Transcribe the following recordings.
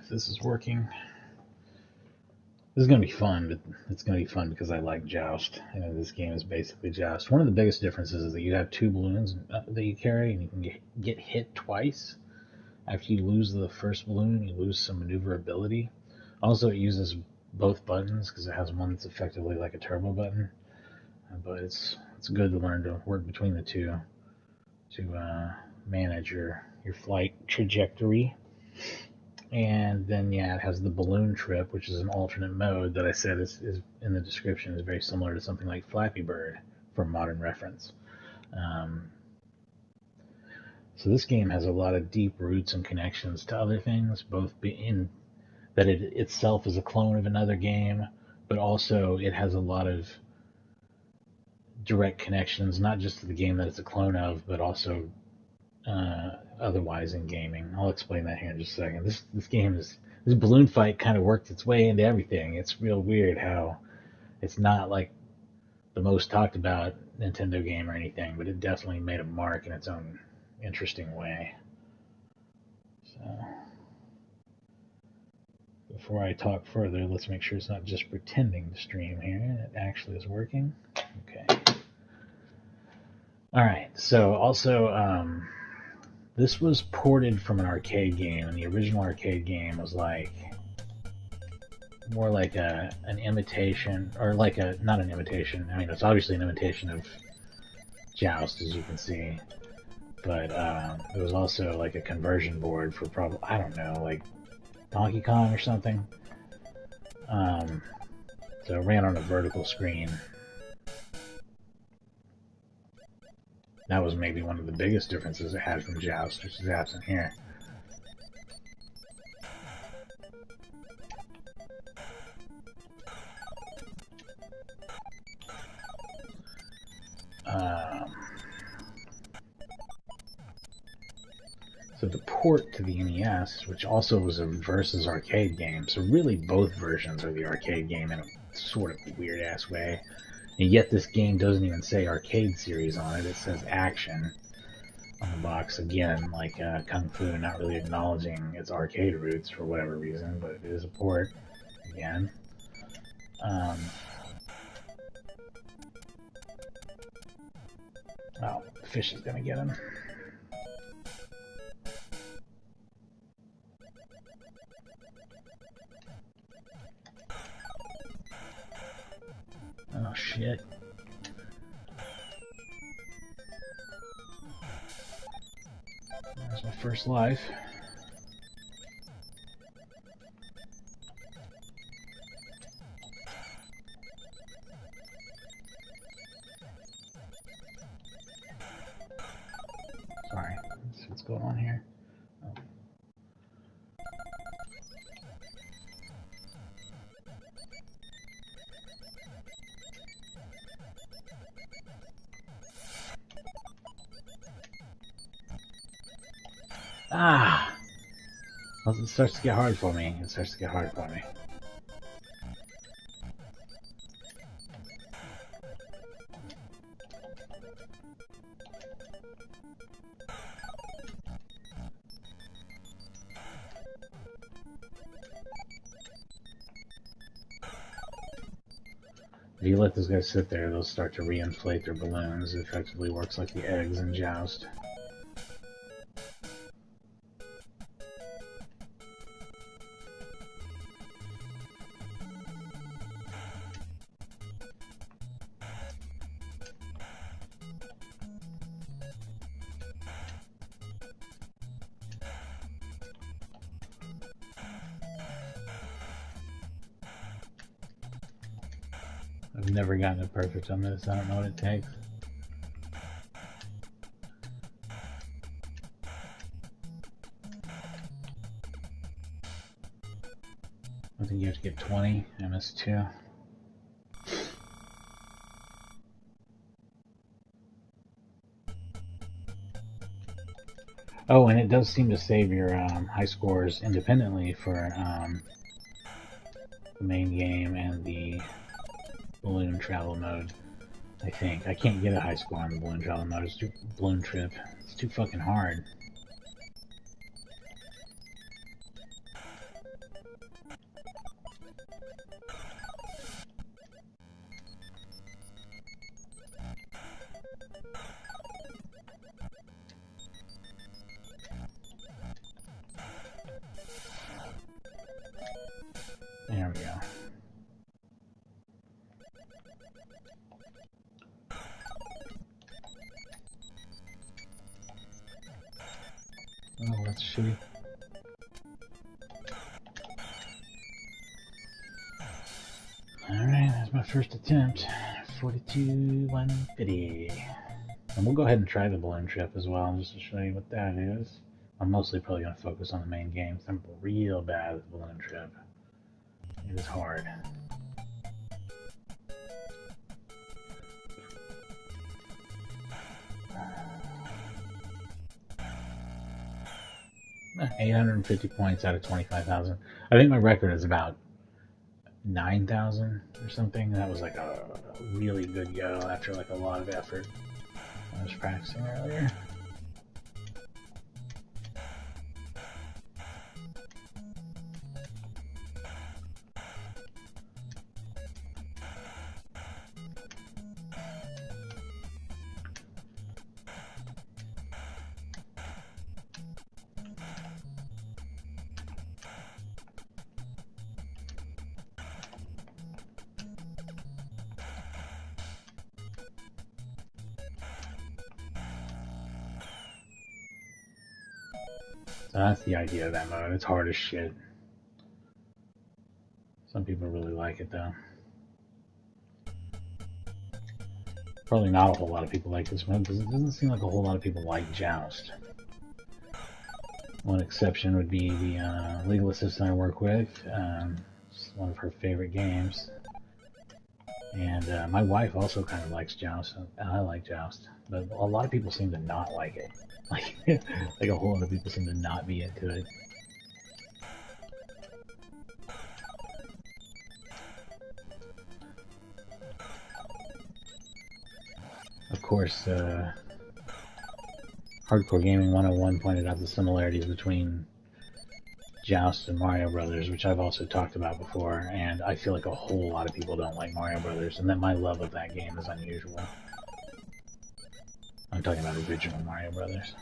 if this is working. This is going to be fun, but it's going to be fun because I like Joust. This game is basically Joust. One of the biggest differences is that you have two balloons that you carry, and you can get hit twice. After you lose the first balloon, you lose some maneuverability. Also, it uses both buttons because it has one that's effectively like a turbo button. But it's good to learn to work between the two to manage your flight trajectory. And then, yeah, it has the balloon trip, which is an alternate mode that I said is in the description is very similar to something like Flappy Bird for modern reference. So this game has a lot of deep roots and connections to other things, both in that it itself is a clone of another game, but also it has a lot of direct connections, not just to the game that it's a clone of, but also otherwise in gaming. I'll explain that here in just a second. This balloon fight kind of worked its way into everything. It's real weird how it's not like the most talked about Nintendo game or anything, but it definitely made a mark in its own interesting way. So before I talk further, let's make sure it's not just pretending to stream here. It actually is working. Okay. All right. So also, this was ported from an arcade game, and the original arcade game was like more like an imitation, or like not an imitation. I mean, it's obviously an imitation of Joust, as you can see, but it was also like a conversion board for probably, I don't know, like Donkey Kong or something. So it ran on a vertical screen. That was maybe one of the biggest differences it had from Joust, which is absent here. So the port to the NES, which also was a Versus arcade game, so really both versions are the arcade game in a sort of weird-ass way. And yet this game doesn't even say arcade series on it, it says action on the box. Again, like Kung Fu, not really acknowledging its arcade roots for whatever reason, but it is a port, again. Oh, the fish is gonna get him. Oh shit. There's my first life. Sorry, let's see what's going on here. Oh. Ah! Well, it starts to get hard for me. It starts to get hard for me. If you let those guys sit there, they'll start to re-inflate their balloons. It effectively works like the eggs in Joust. I've never gotten it perfect on this. I don't know what it takes. I think you have to get 20, MS2. Oh, and it does seem to save your high scores independently for the main game and the balloon travel mode, I think. I can't get a high score on the balloon travel mode. It's too balloon trip. It's too fucking hard. There we go. Oh, that's shitty. Alright, that's my first attempt. 42, 150. And we'll go ahead and try the balloon trip as well, just to show you what that is. I'm mostly probably going to focus on the main games. I'm real bad at the balloon trip. It is hard. $850 points out of 25,000. I think my record is about 9,000 or something. That was like a really good go after like a lot of effort. I was practicing earlier. So that's the idea of that mode. It's hard as shit. Some people really like it though. Probably not a whole lot of people like this mode because it doesn't seem like a whole lot of people like Joust. One exception would be the legal assistant I work with. It's one of her favorite games. And my wife also kind of likes Joust, and I like Joust. But a lot of people seem to not like it. Like a whole lot of people seem to not be into it. Of course, Hardcore Gaming 101 pointed out the similarities between Joust and Mario Brothers, which I've also talked about before, and I feel like a whole lot of people don't like Mario Brothers, and that my love of that game is unusual. I'm talking about original Mario Brothers.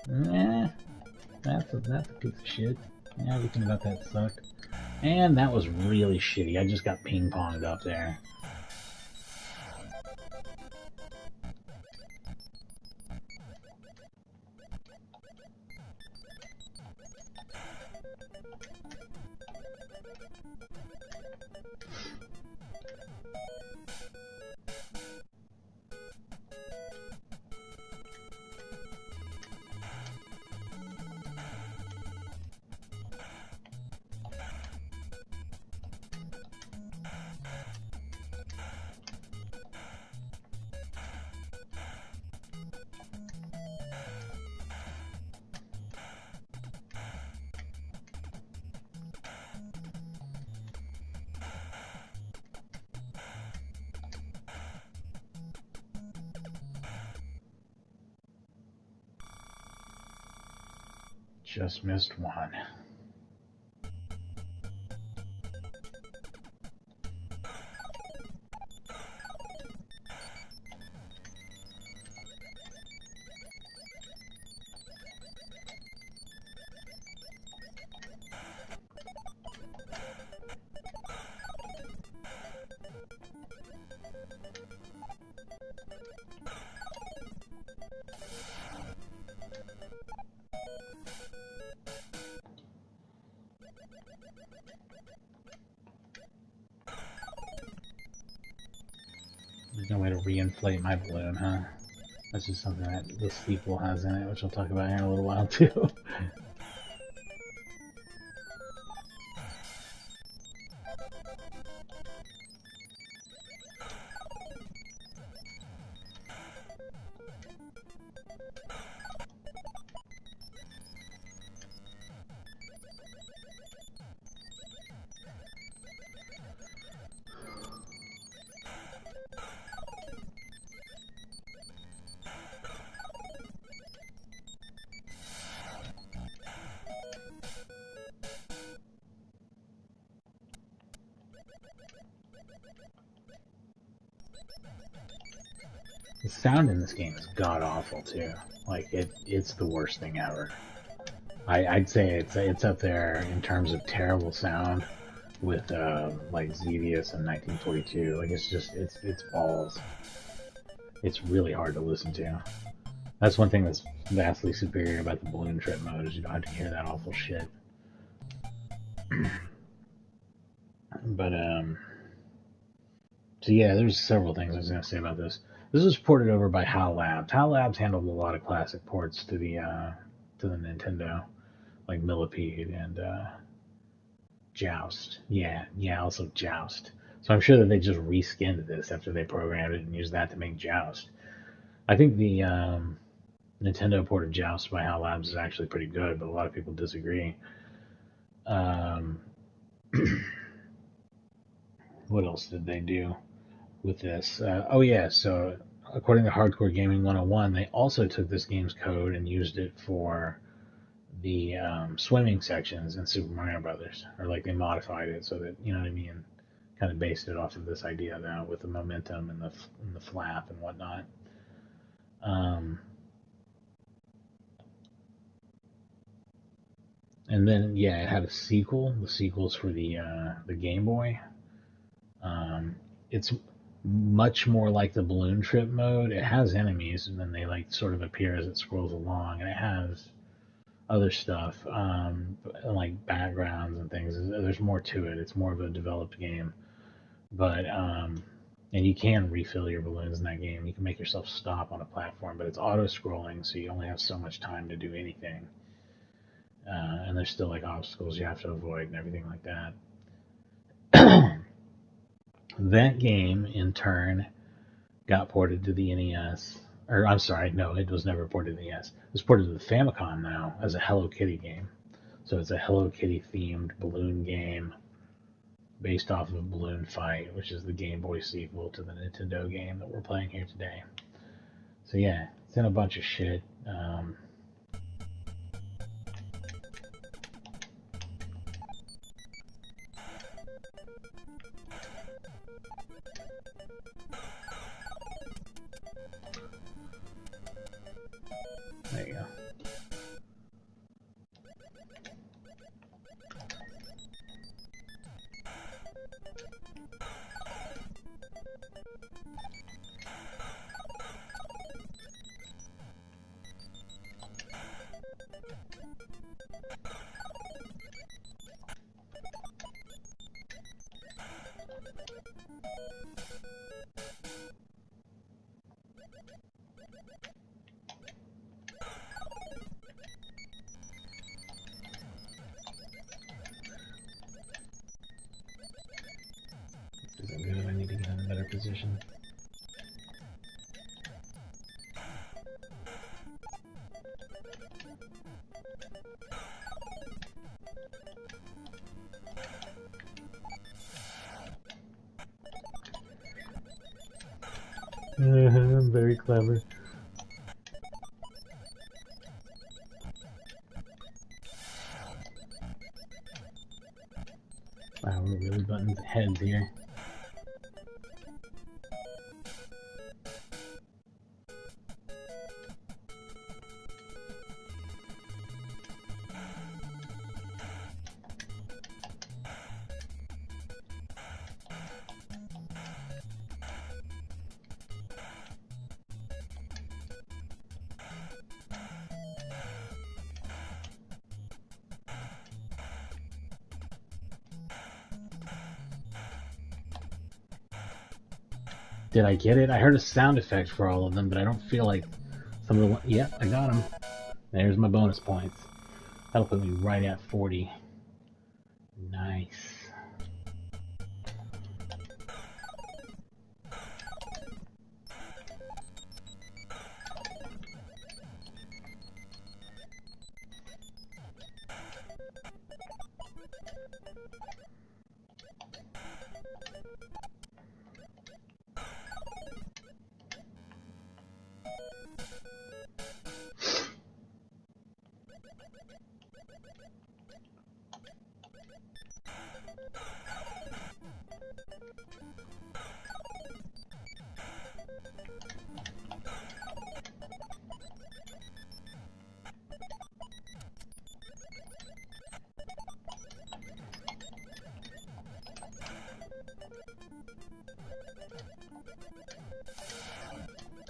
Nah, that's a piece of shit. Yeah, everything about that sucked. And that was really shitty. I just got ping-ponged up there. Just missed one. There's no way to reinflate my balloon, huh? That's just something that the sequel has in it, which I'll talk about here in a little while too. The sound in this game is god awful too. Like it's the worst thing ever. I'd say it's up there in terms of terrible sound with like Xevious in 1942. Like it's balls. It's really hard to listen to. That's one thing that's vastly superior about the balloon trip mode is you don't have to hear that awful shit. But so yeah, there's several things I was gonna say about this. This was ported over by HAL Labs. HAL Labs handled a lot of classic ports to the Nintendo, like Millipede and Joust. Yeah, also Joust. So I'm sure that they just reskinned this after they programmed it and used that to make Joust. I think the Nintendo port of Joust by HAL Labs is actually pretty good, but a lot of people disagree. What else did they do with this? Oh yeah, so according to Hardcore Gaming 101, they also took this game's code and used it for the swimming sections in Super Mario Brothers, or like they modified it so that you know what I mean, kind of based it off of this idea though with the momentum and the flap and whatnot. And then yeah, it had a sequel. The sequel's for the Game Boy. It's much more like the balloon trip mode. It has enemies, and then they like sort of appear as it scrolls along, and it has other stuff, like backgrounds and things. There's more to it. It's more of a developed game, but and you can refill your balloons in that game. You can make yourself stop on a platform, but it's auto-scrolling, so you only have so much time to do anything. And there's still like obstacles you have to avoid and everything like that. That game, in turn, got ported to the NES. Or, I'm sorry, no, it was never ported to the NES. It was ported to the Famicom now as a Hello Kitty game. So it's a Hello Kitty themed balloon game based off of Balloon Fight, which is the Game Boy sequel to the Nintendo game that we're playing here today. So yeah, it's in a bunch of shit. There you go. Isn't good. I need to get in a better position. I'm very clever. Wow, we're really butting heads here. Did I get it? I heard a sound effect for all of them, but I don't feel like some of the... Yep, I got them. There's my bonus points. That'll put me right at 40. Nice.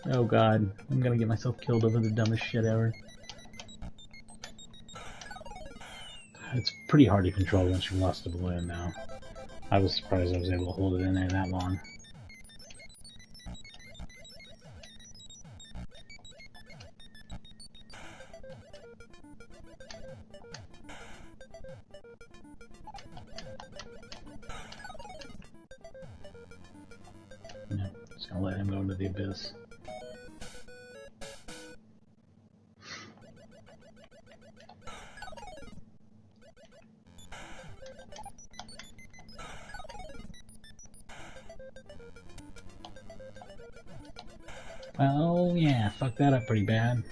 Oh god, I'm gonna get myself killed over the dumbest shit ever. It's pretty hard to control once you've lost a balloon now. I was surprised I was able to hold it in there that long. No, just gonna let him go into the abyss. Oh yeah, fucked that up pretty bad.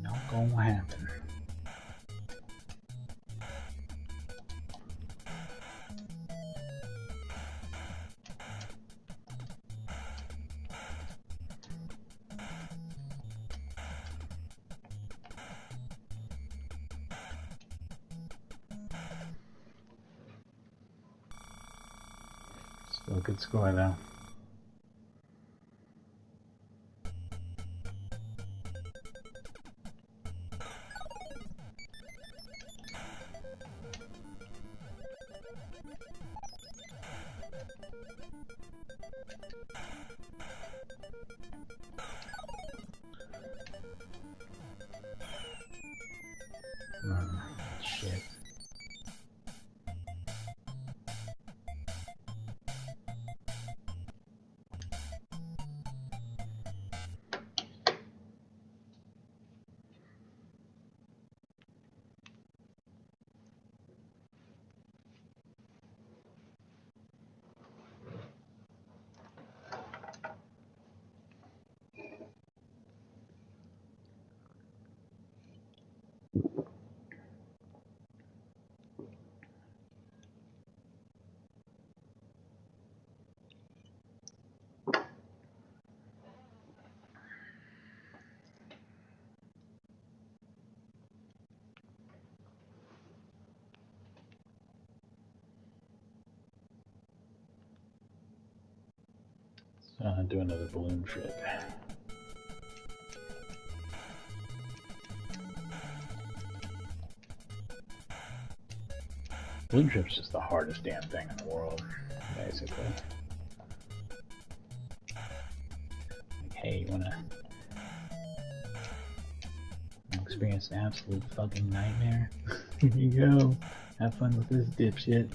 Not gonna happen. Still a good score though. Shit. Do another balloon trip. Balloon trip's just the hardest damn thing in the world, basically. Like, hey, you wanna experience an absolute fucking nightmare? Here you go. Have fun with this dipshit.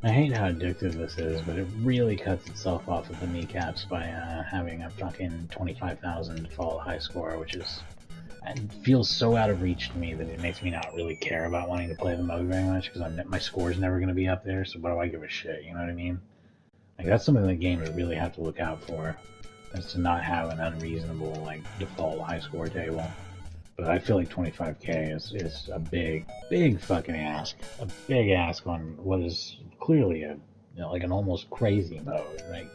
I hate how addictive this is, but it really cuts itself off at the kneecaps by having a fucking 25,000 default high score, which is... It feels so out of reach to me that it makes me not really care about wanting to play the mode very much, because my score's never going to be up there, so what do I give a shit, you know what I mean? Like, that's something that games really have to look out for, is to not have an unreasonable, like, default high score table. But I feel like 25k is a big fucking ask. A big ask on what is clearly a, like an almost crazy mode, right?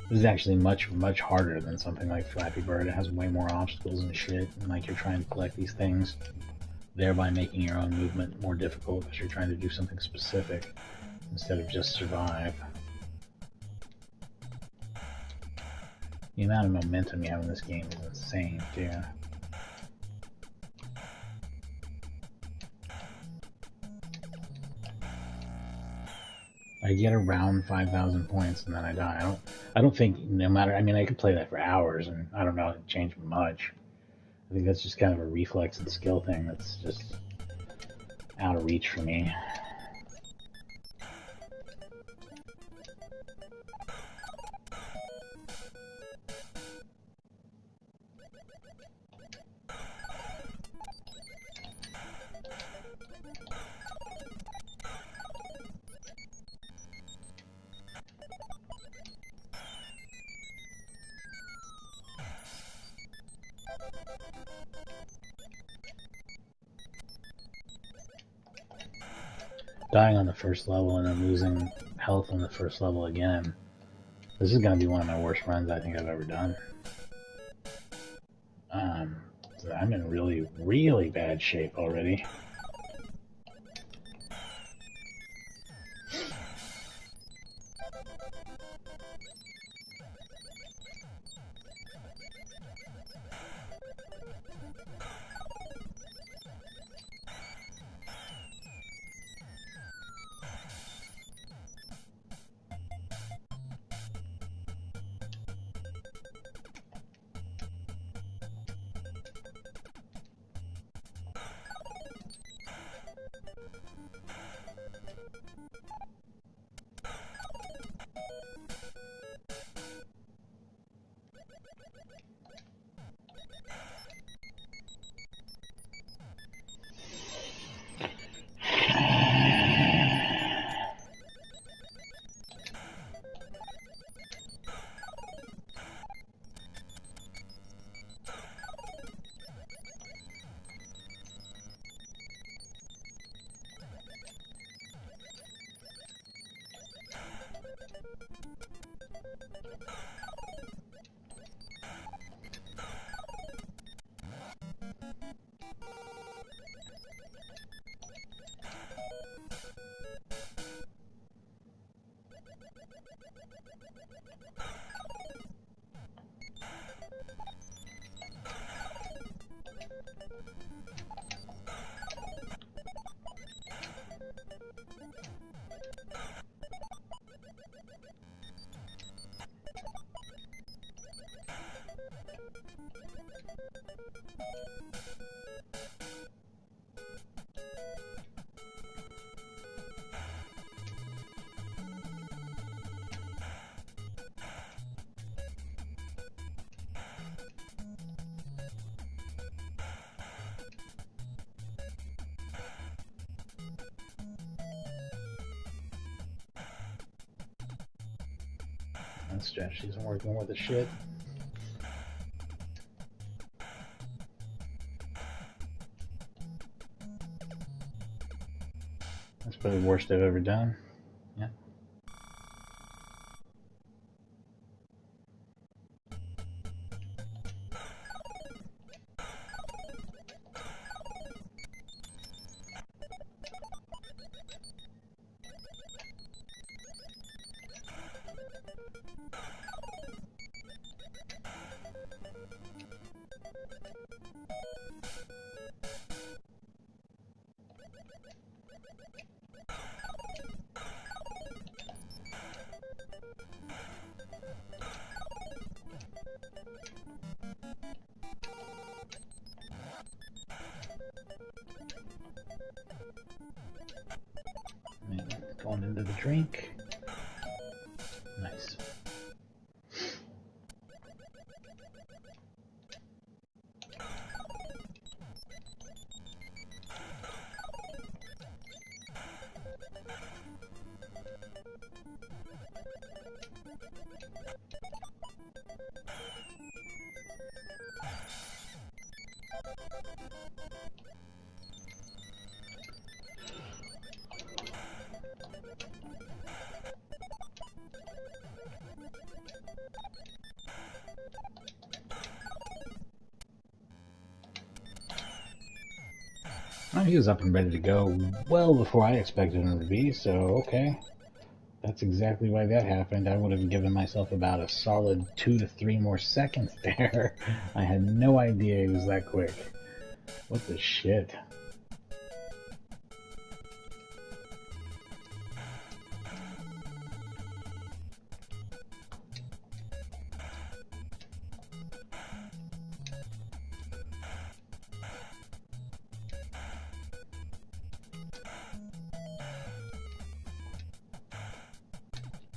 This is actually much harder than something like Flappy Bird. It has way more obstacles and shit, and like you're trying to collect these things, thereby making your own movement more difficult because you're trying to do something specific instead of just survive. The amount of momentum you have in this game is insane, too. I get around 5,000 points and then I die. I don't think, no matter, I mean, I could play that for hours and I don't know, it changed much. I think that's just kind of a reflex and skill thing that's just out of reach for me. Dying on the first level and then losing health on the first level again. This is going to be one of my worst runs I think I've ever done. So I'm in really bad shape already. That strategy isn't working worth a shit. That's probably the worst I've ever done. Yeah. Going into the drink. Nice. Oh, he was up and ready to go well before I expected him to be, so okay. That's exactly why that happened. I would have given myself about a solid 2 to 3 more seconds there. I had no idea he was that quick. What the shit?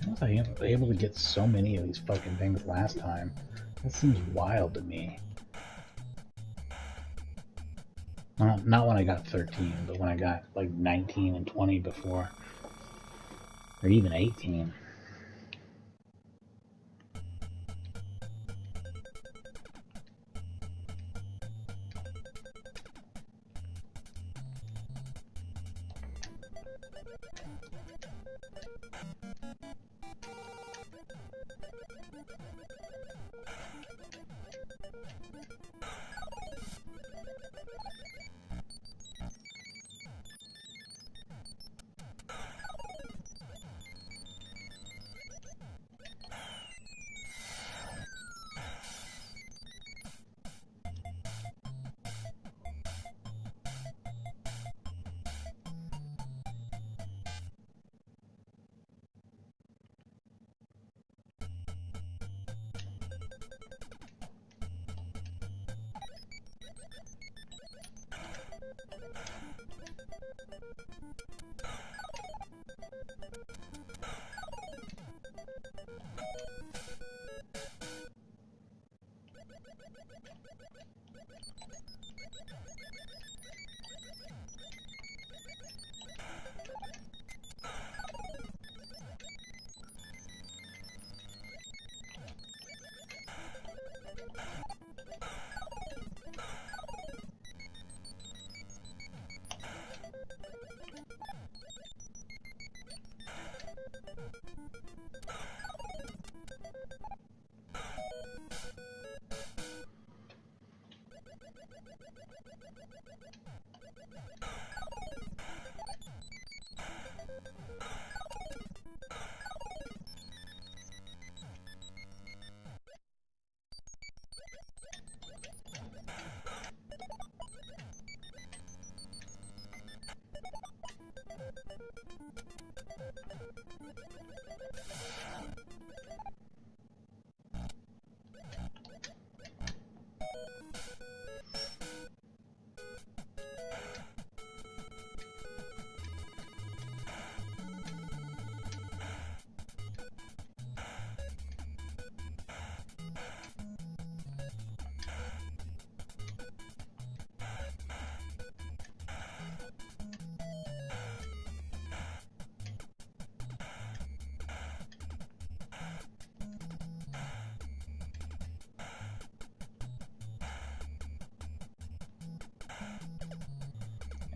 How was I able to get so many of these fucking things last time? That seems wild to me. Not when I got 13, but when I got like 19 and 20 before. Or even 18.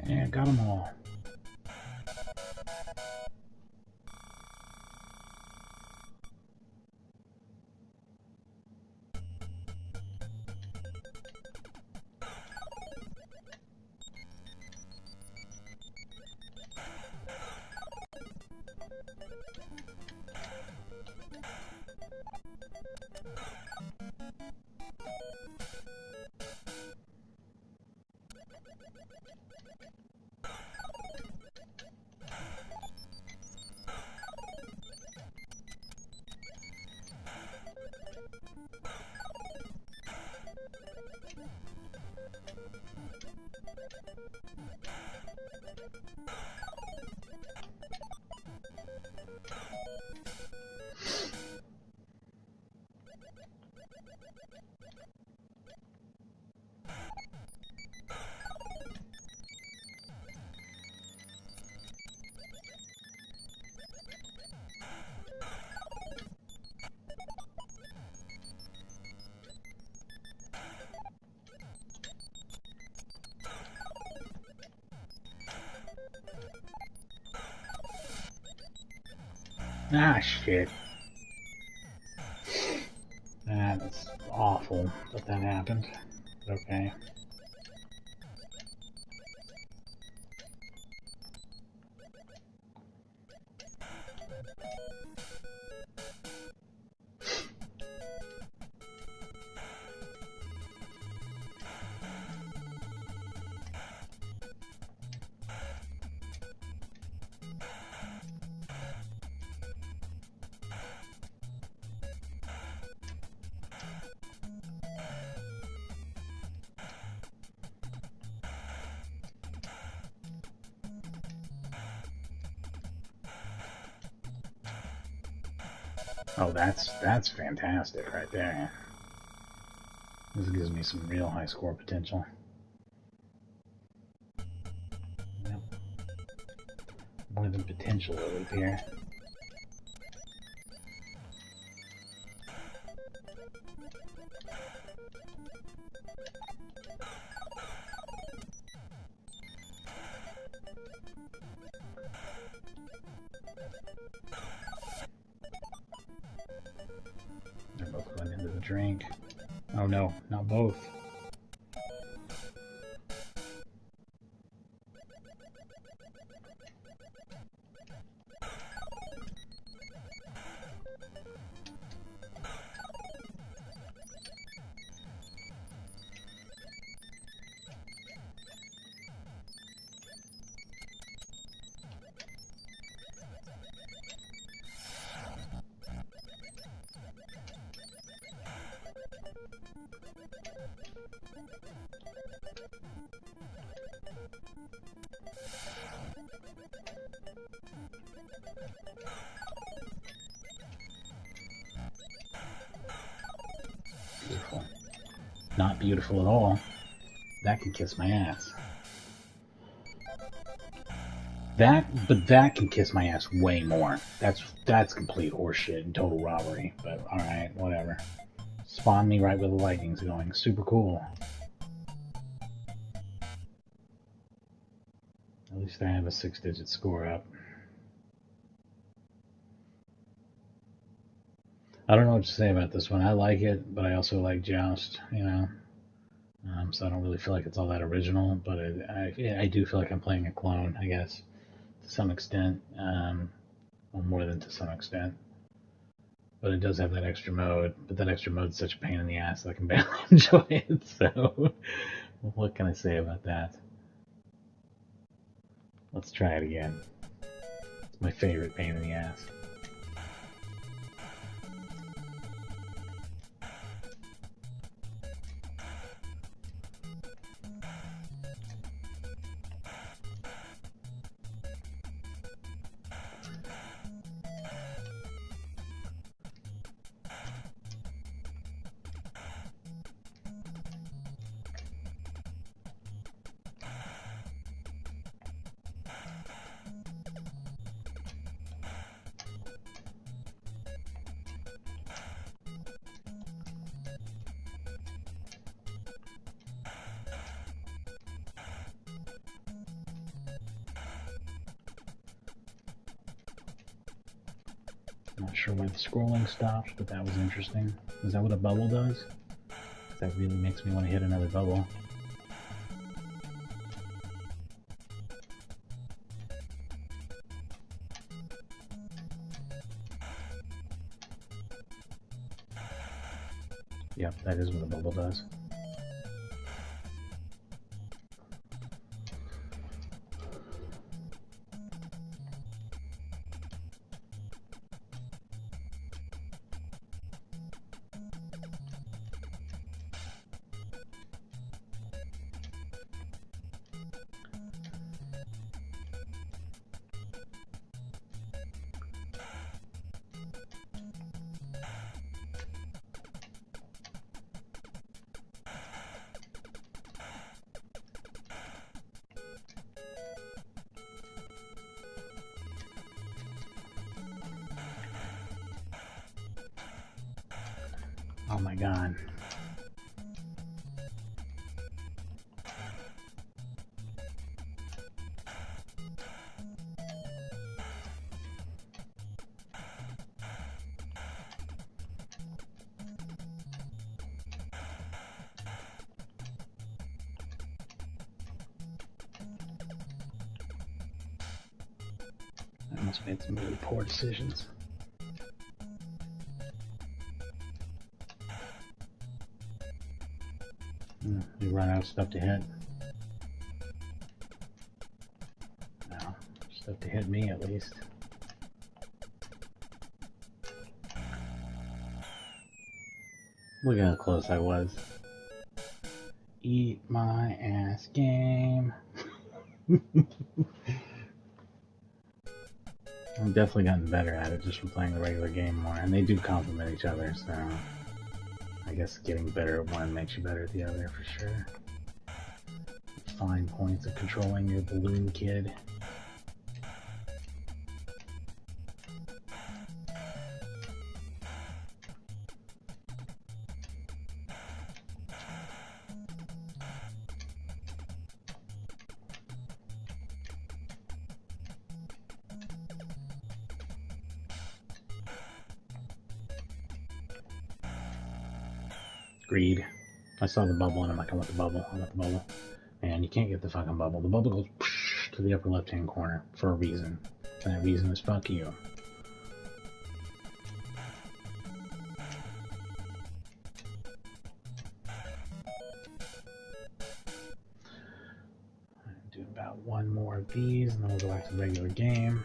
Yeah, got them all. Ah, shit. That's awful that that happened. Okay. Oh, that's fantastic right there. This gives me some real high score potential. Yep. More than potential over here. They're both going into the drink. Oh no, not both. Beautiful. Not beautiful at all. That can kiss my ass. But that can kiss my ass way more. That's complete horseshit and total robbery. But alright, whatever. Spawn me right where the lightning's going. Super cool. At least I have a 6-digit score up. I don't know what to say about this one. I like it, but I also like Joust, you know. So I don't really feel like it's all that original, but I do feel like I'm playing a clone, I guess, to some extent. Well, more than to some extent. But it does have that extra mode, but that extra mode is such a pain in the ass that I can barely enjoy it, so what can I say about that? Let's try it again. It's my favorite pain in the ass. Not sure why the scrolling stopped, but that was interesting. Is that what a bubble does? That really makes me want to hit another bubble. Yep, that is what a bubble does. Oh my god. I must have made some really poor decisions. We run out of stuff to hit. No, stuff to hit me at least. Look at how close I was. Eat my ass, game. I've definitely gotten better at it just from playing the regular game more, and they do complement each other, so I guess getting better at one makes you better at the other for sure. Fine points of controlling your balloon kid. Greed. I saw the bubble and I'm like, I want the bubble, I want the bubble. And you can't get the fucking bubble. The bubble goes to the upper left hand corner for a reason. And that reason is fuck you. Do about one more of these and then we'll go back to the regular game.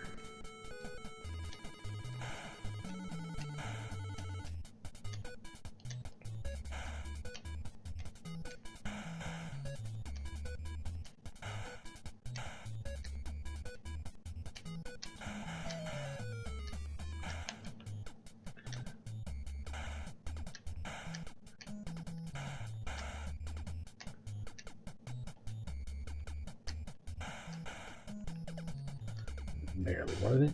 Barely worth it.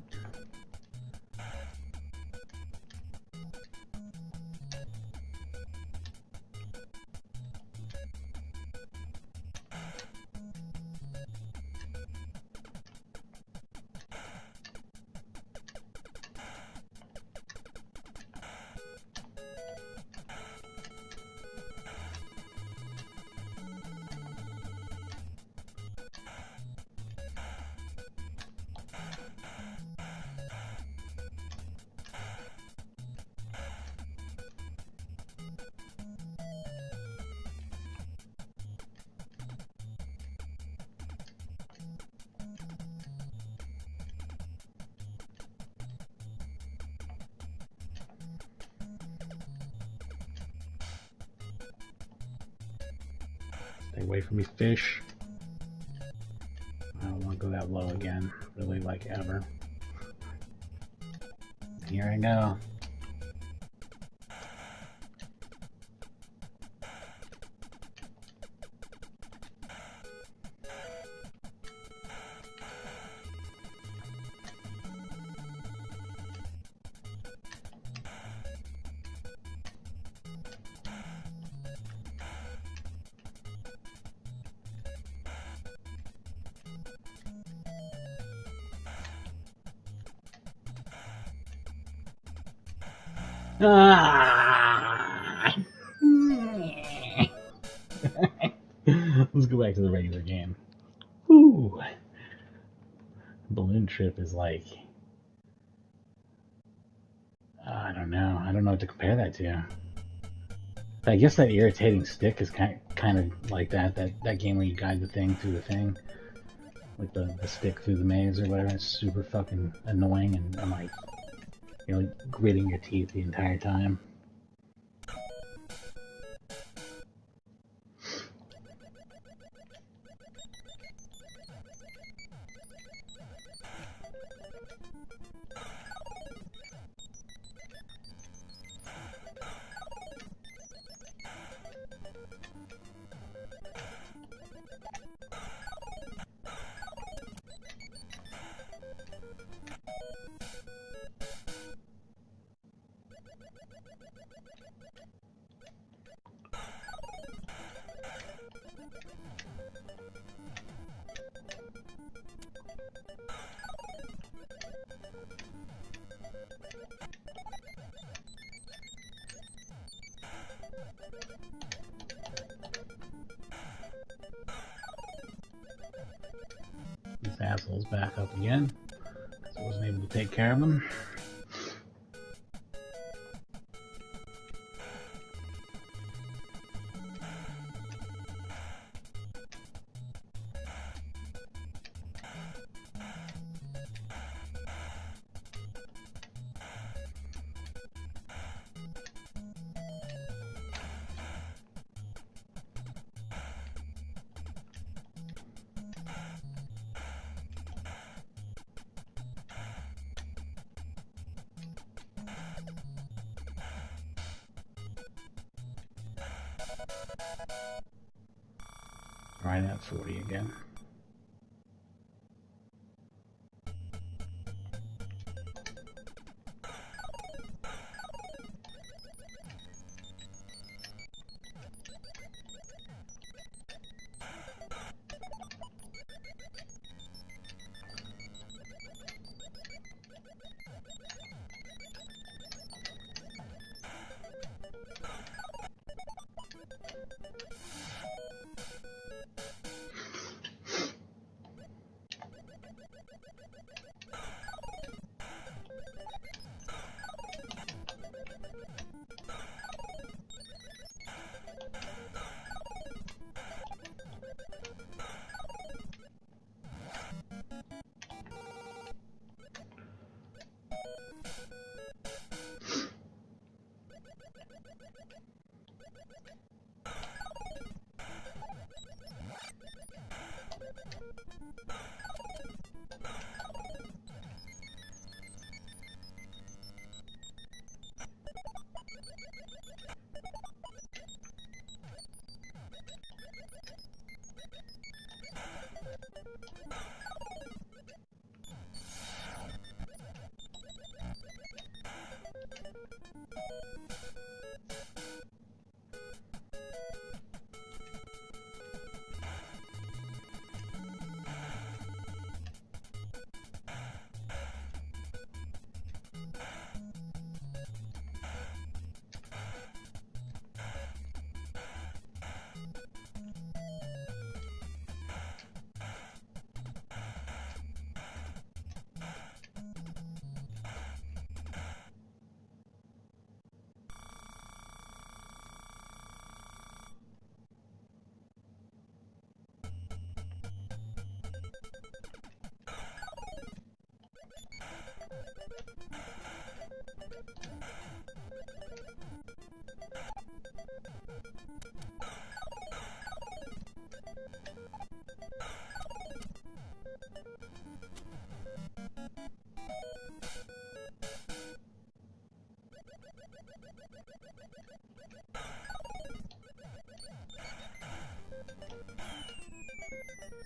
Stay away from me, fish. I don't want to go that low again, really, like ever. Here I go. Ah! Let's go back to the regular game. Ooh. Balloon trip is like, I don't know. I don't know what to compare that to. I guess that irritating stick is kind of like that game where you guide the thing through the thing. Like the stick through the maze or whatever. It's super fucking annoying and I'm like, you're like gritting your teeth the entire time. This asshole's back up again. I wasn't able to take care of them. Right at 40 again.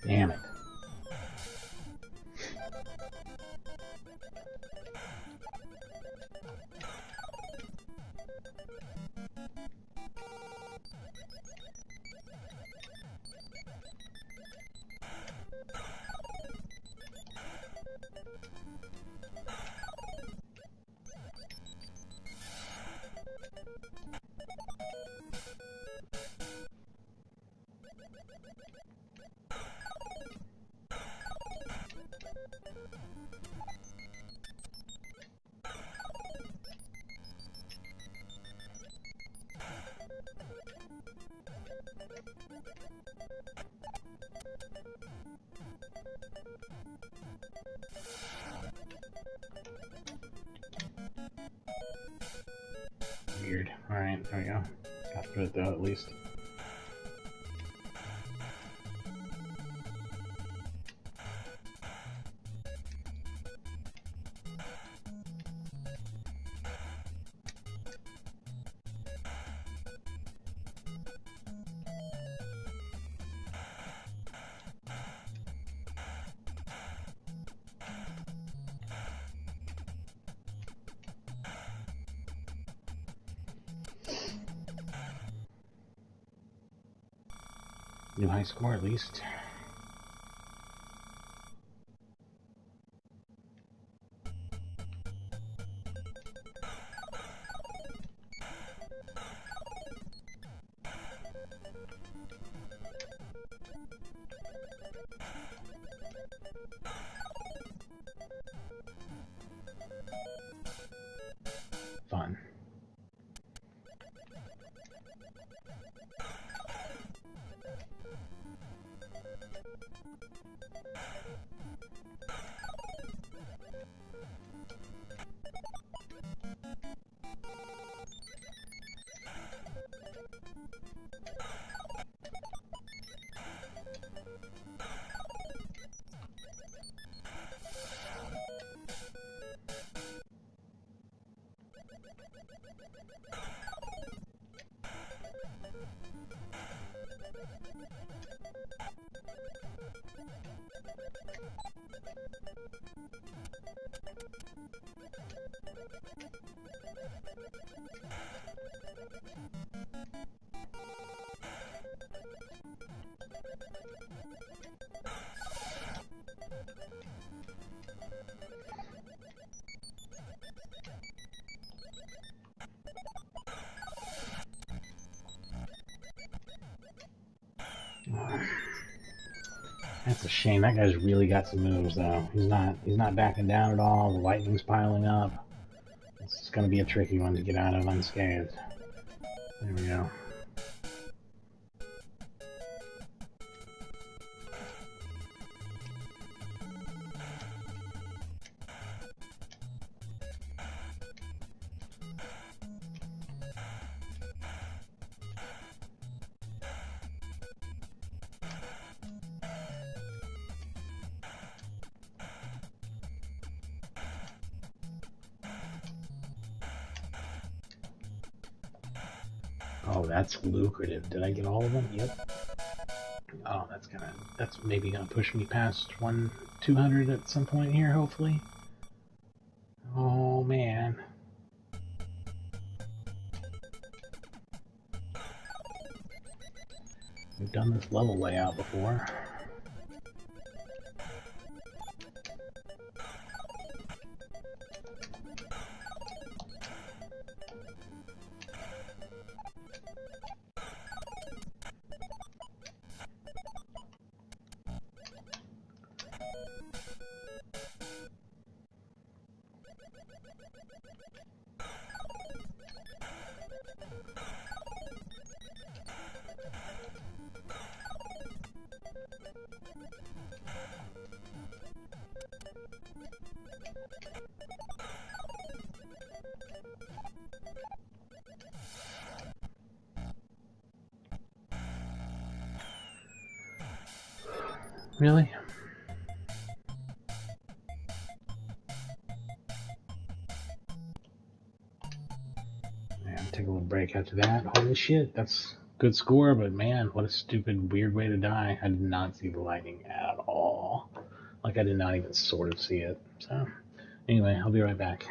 Damn it. Weird. Alright, there we go. Got through it though, at least. New high score at least. fun. That's a shame. That guy's really got some moves, though. He's not backing down at all. The lightning's piling up. It's going to be a tricky one to get out of unscathed. There we go. Oh, that's lucrative. Did I get all of them? Yep. Oh, that's maybe gonna push me past 200 at some point here, hopefully. Oh man. We've done this level layout before. Really? Yeah, take a little break after that. Holy shit, that's good score, but man, what a stupid, weird way to die. I did not see the lightning at all. Like, I did not even sort of see it. So, anyway, I'll be right back.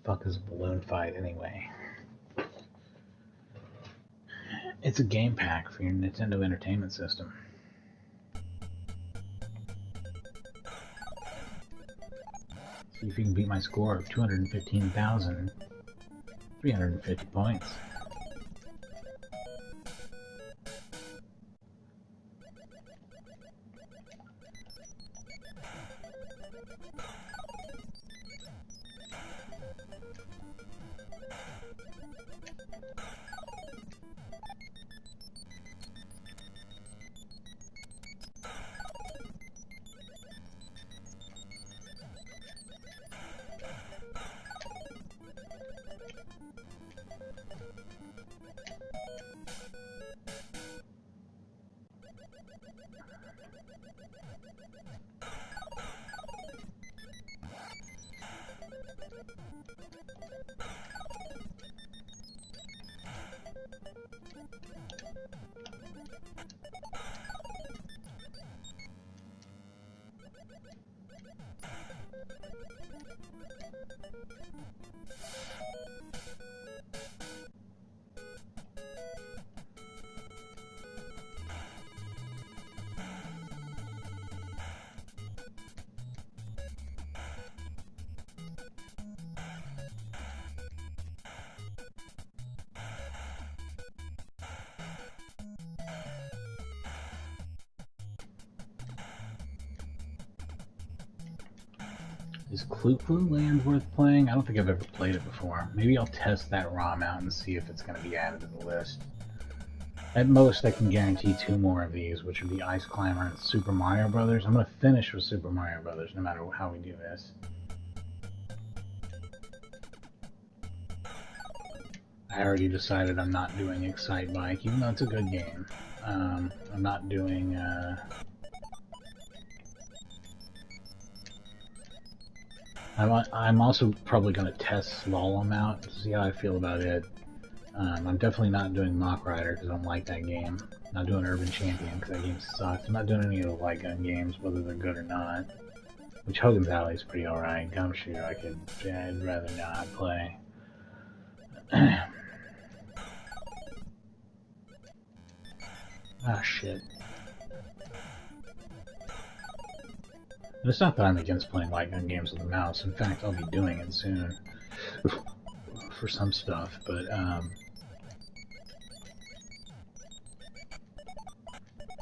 fuck is a balloon fight anyway? It's a game pack for your Nintendo Entertainment System. See if you can beat my score of 215,350 points. Is Clue Land worth playing? I don't think I've ever played it before. Maybe I'll test that ROM out and see if it's going to be added to the list. At most, I can guarantee 2 more of these, which would be Ice Climber and Super Mario Brothers. I'm going to finish with Super Mario Brothers, no matter how we do this. I already decided I'm not doing Excite Bike, even though it's a good game. I'm not doing... I'm also probably going to test Slalom out to see how I feel about it. I'm definitely not doing Mach Rider because I don't like that game. I'm not doing Urban Champion because that game sucks. I'm not doing any of the light gun games, whether they're good or not. Which Hogan's Alley is pretty alright. Gumshoe, I'd rather not play. Ah, shit. And it's not that I'm against playing light gun games with a mouse. In fact, I'll be doing it soon for some stuff, but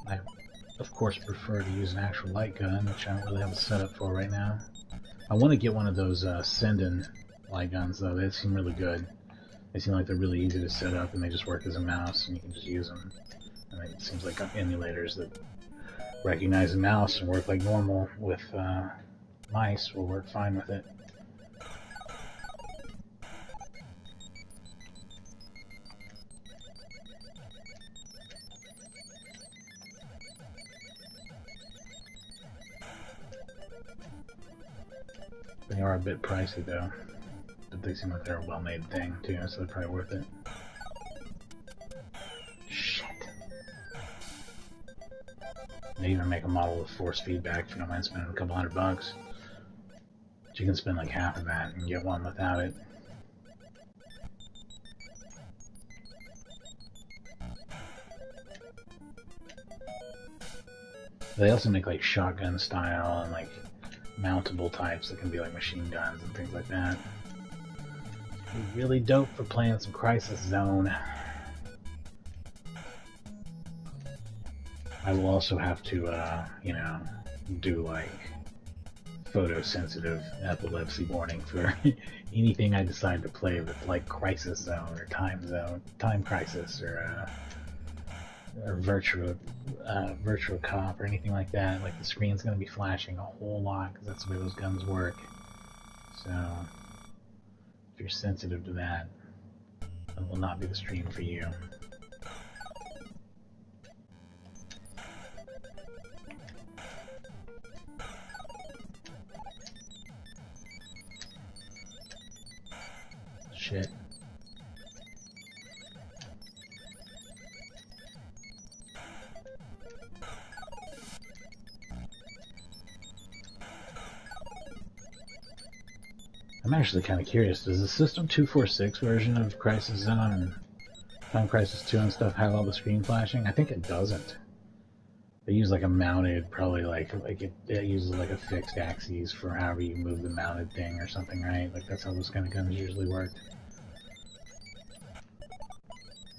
I, of course, prefer to use an actual light gun, which I don't really have a setup for right now. I want to get one of those Senden light guns, though. They seem really good. They seem like they're really easy to set up, and they just work as a mouse, and you can just use them. And it seems like emulators that recognize a mouse and work like normal with mice will work fine with it. They are a bit pricey though, but they seem like they're a well-made thing too, so they're probably worth it. They even make a model with force feedback if you don't mind spending a couple $100. But you can spend like half of that and get one without it. They also make like shotgun style and like mountable types that can be like machine guns and things like that. It'd be really dope for playing some Crisis Zone. I will also have to, you know, do like photosensitive epilepsy warning for anything I decide to play with, like Crisis Zone or Time Crisis or Virtua Cop or anything like that. Like the screen's going to be flashing a whole lot because that's the way those guns work. So if you're sensitive to that, it will not be the stream for you. Shit. I'm actually kind of curious. Does the System 246 version of Crisis Zone and Time Crisis 2 and stuff have all the screen flashing? I think it doesn't. They use like a mounted, probably like it uses like a fixed axis for however you move the mounted thing or something, right? Like that's how those kind of guns usually work.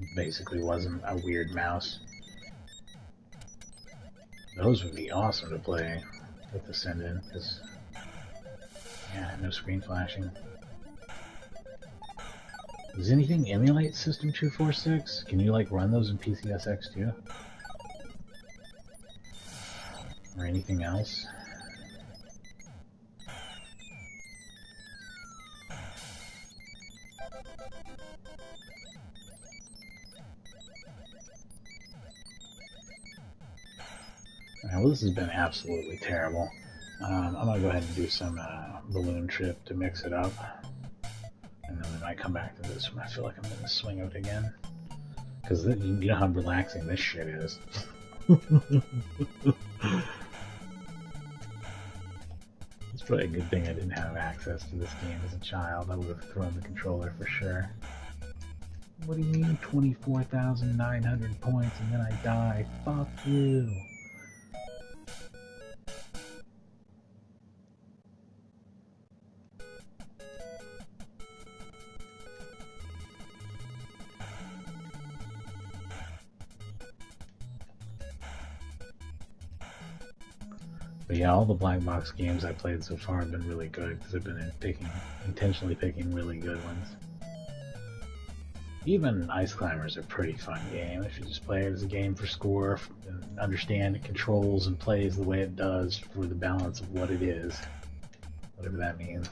It basically wasn't a weird mouse. Those would be awesome to play with Ascendant, because yeah, no screen flashing. Does anything emulate System 246? Can you like run those in PCSX too? Or anything else? Alright, well this has been absolutely terrible. I'm gonna go ahead and do some balloon trip to mix it up. And then we might come back to this when I feel like I'm gonna swing out again. Because you know how relaxing this shit is. It's probably a good thing I didn't have access to this game as a child. I would have thrown the controller for sure. What do you mean 24,900 points and then I die? Fuck you. But yeah, all the black box games I played so far have been really good because I've been intentionally picking really good ones. Even Ice Climbers are a pretty fun game if you just play it as a game for score and understand it controls and plays the way it does for the balance of what it is, whatever that means.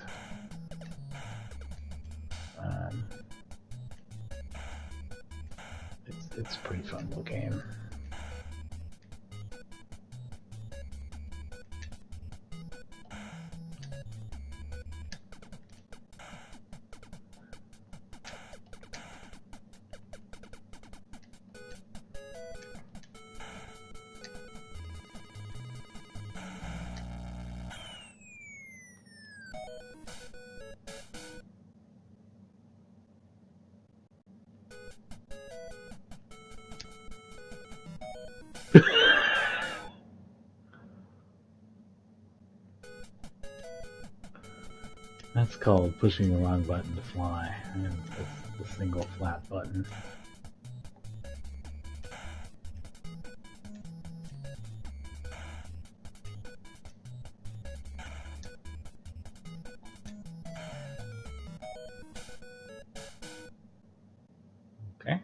It's a pretty fun little game. That's called pushing the wrong button to fly, and it's the single flat button. Okay.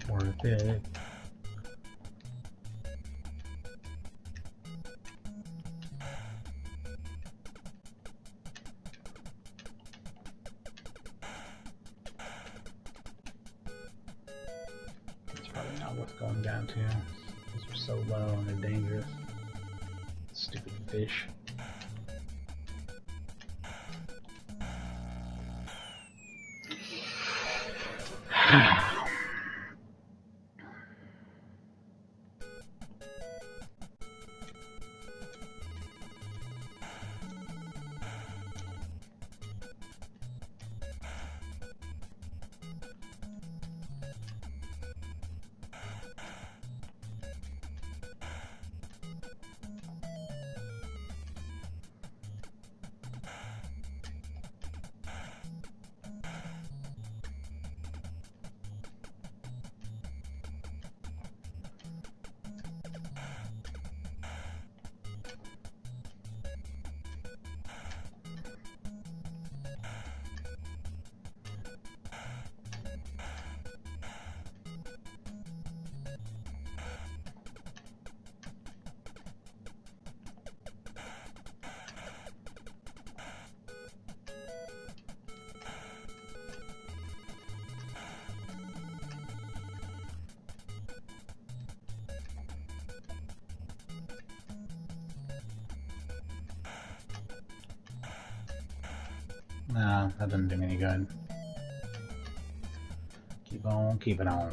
Worth it. It's probably not worth going down to. These are so low and they're dangerous. Stupid fish. No, that doesn't do me any good. Keep on, keep it on.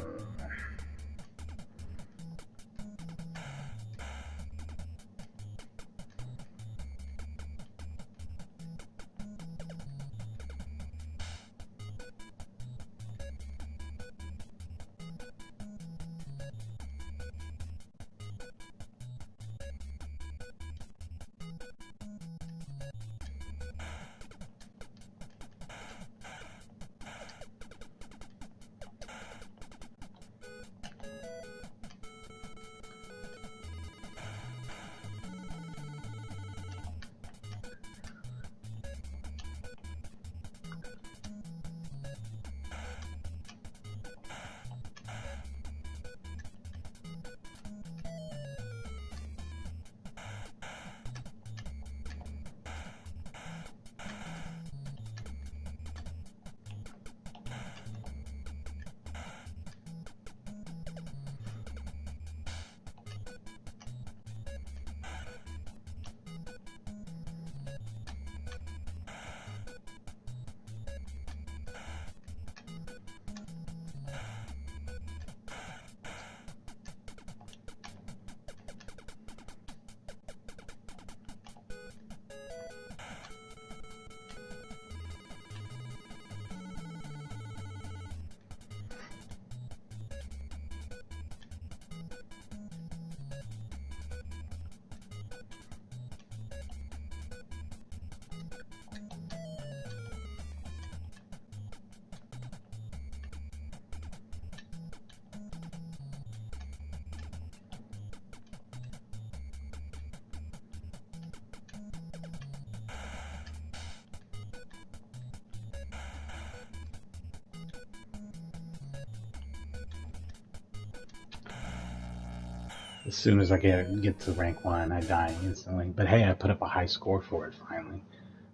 As soon as I get to rank 1, I die instantly. But hey, I put up a high score for it finally,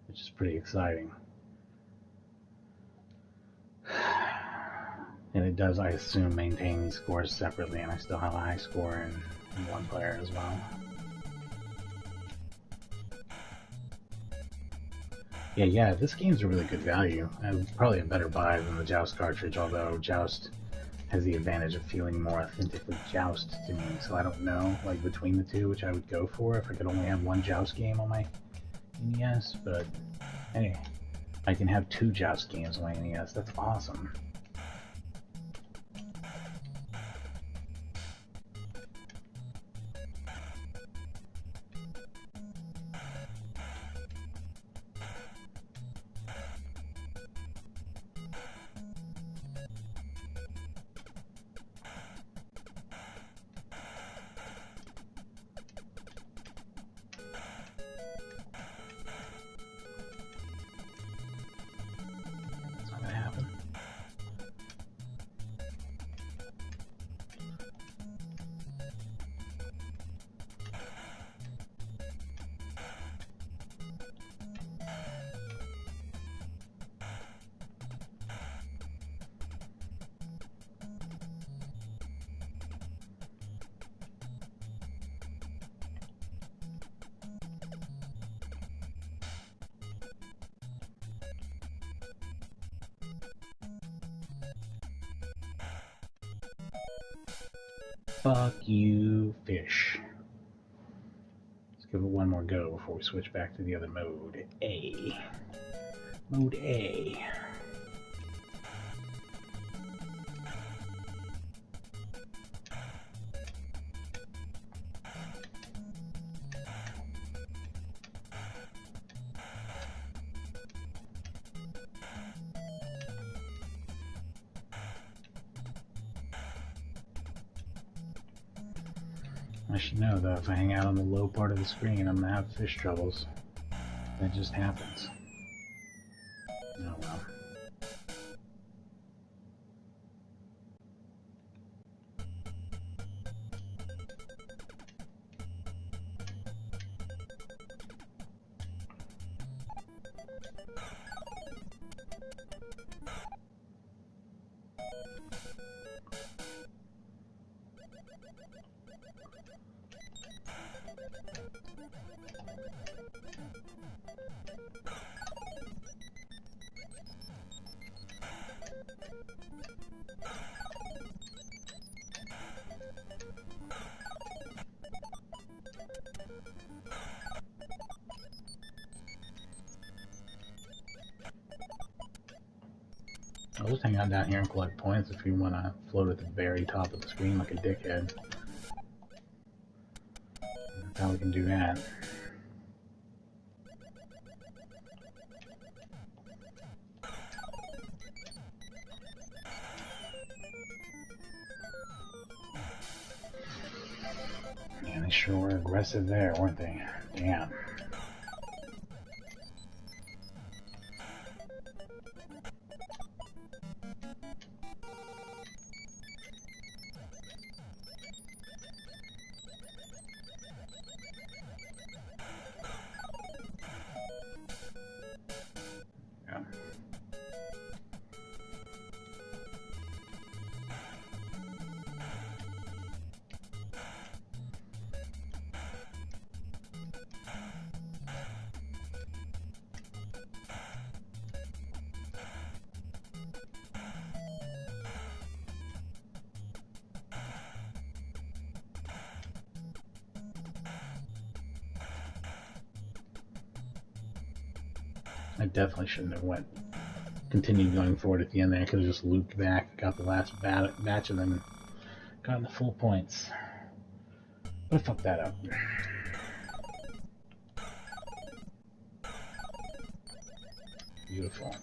which is pretty exciting. And it does, I assume, maintain these scores separately, and I still have a high score in one player as well. Yeah, this game's a really good value. Probably a better buy than the Joust cartridge, although Joust has the advantage of feeling more authentically Joust to me, so I don't know, like, between the two, which I would go for if I could only have one Joust game on my NES, but hey, I can have 2 Joust games on my NES. That's awesome. Fuck you, fish. Let's give it one more go before we switch back to the other mode. A. Mode A. I should know, though, if I hang out on the low part of the screen, I'm gonna have fish troubles. That just happens. Oh well. I'll just hang out down here and collect points if you want to float at the very top of the screen like a dickhead. That's how we can do that. Yeah, they sure were aggressive there, weren't they? Damn. I definitely shouldn't have continued going forward at the end there. I could have just looped back, got the last batch of them, gotten the full points. But I fucked that up. Beautiful.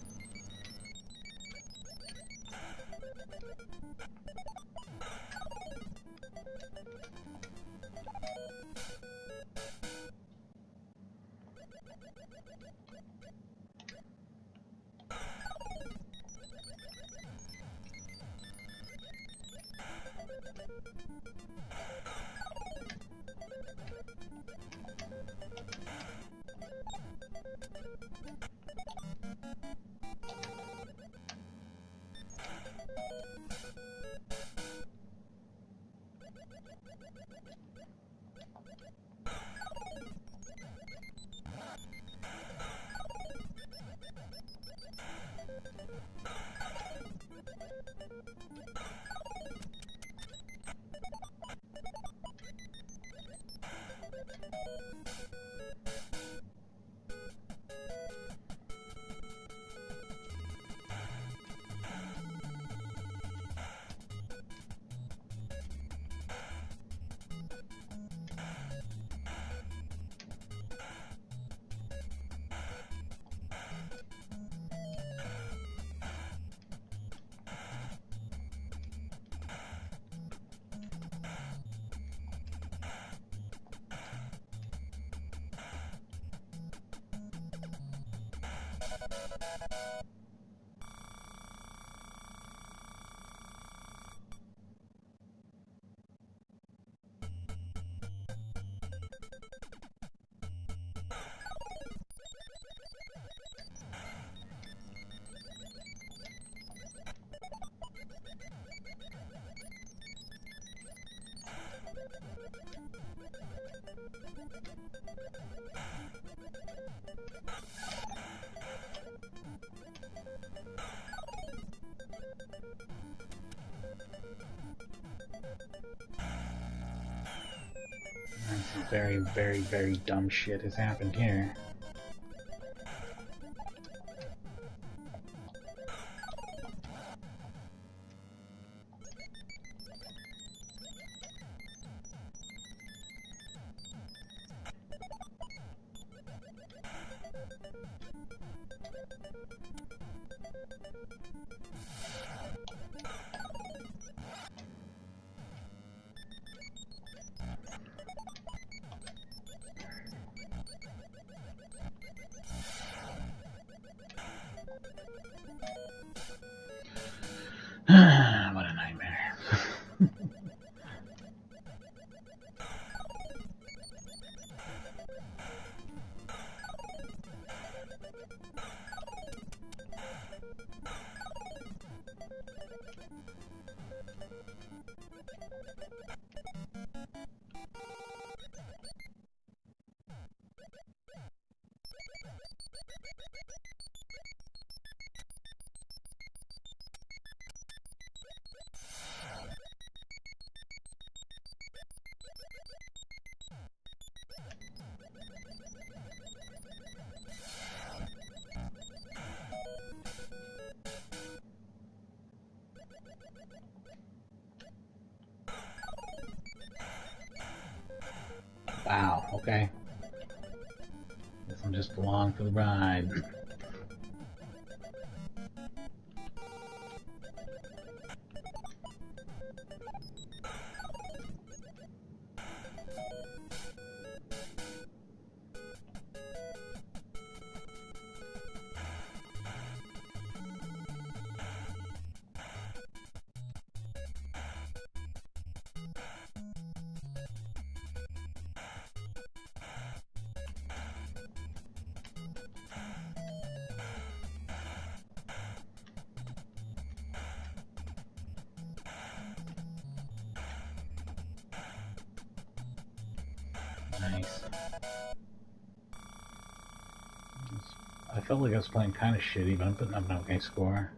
Some very, very, very dumb shit has happened here. What a nightmare. okay. Guess I'm just along for the ride. Nice. I felt like I was playing kind of shitty, but I'm putting up an okay score.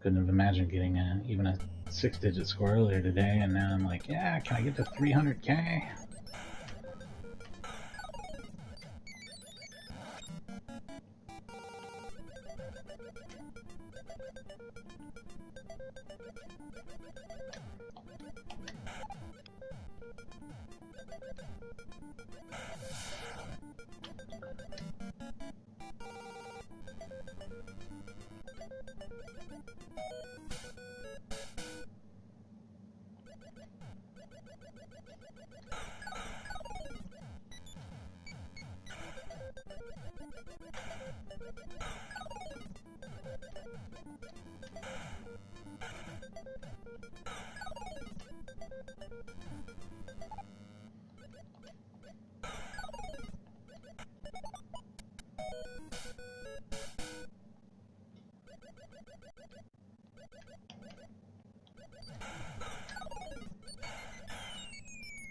Couldn't have imagined getting even a 6-digit score earlier today, and now I'm like, yeah, can I get to 300k?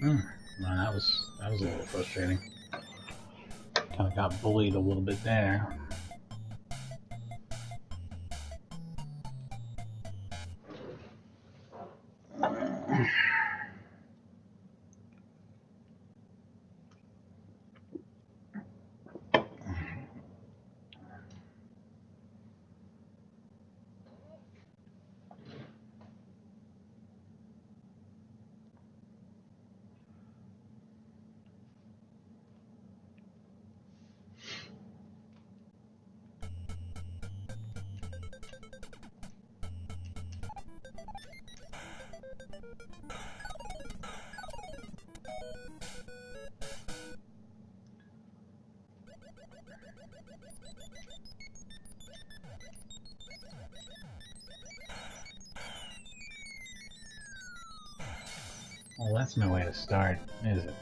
Well, that was a little frustrating. Kind of got bullied a little bit there. Well, that's no way to start, is it?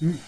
Mm.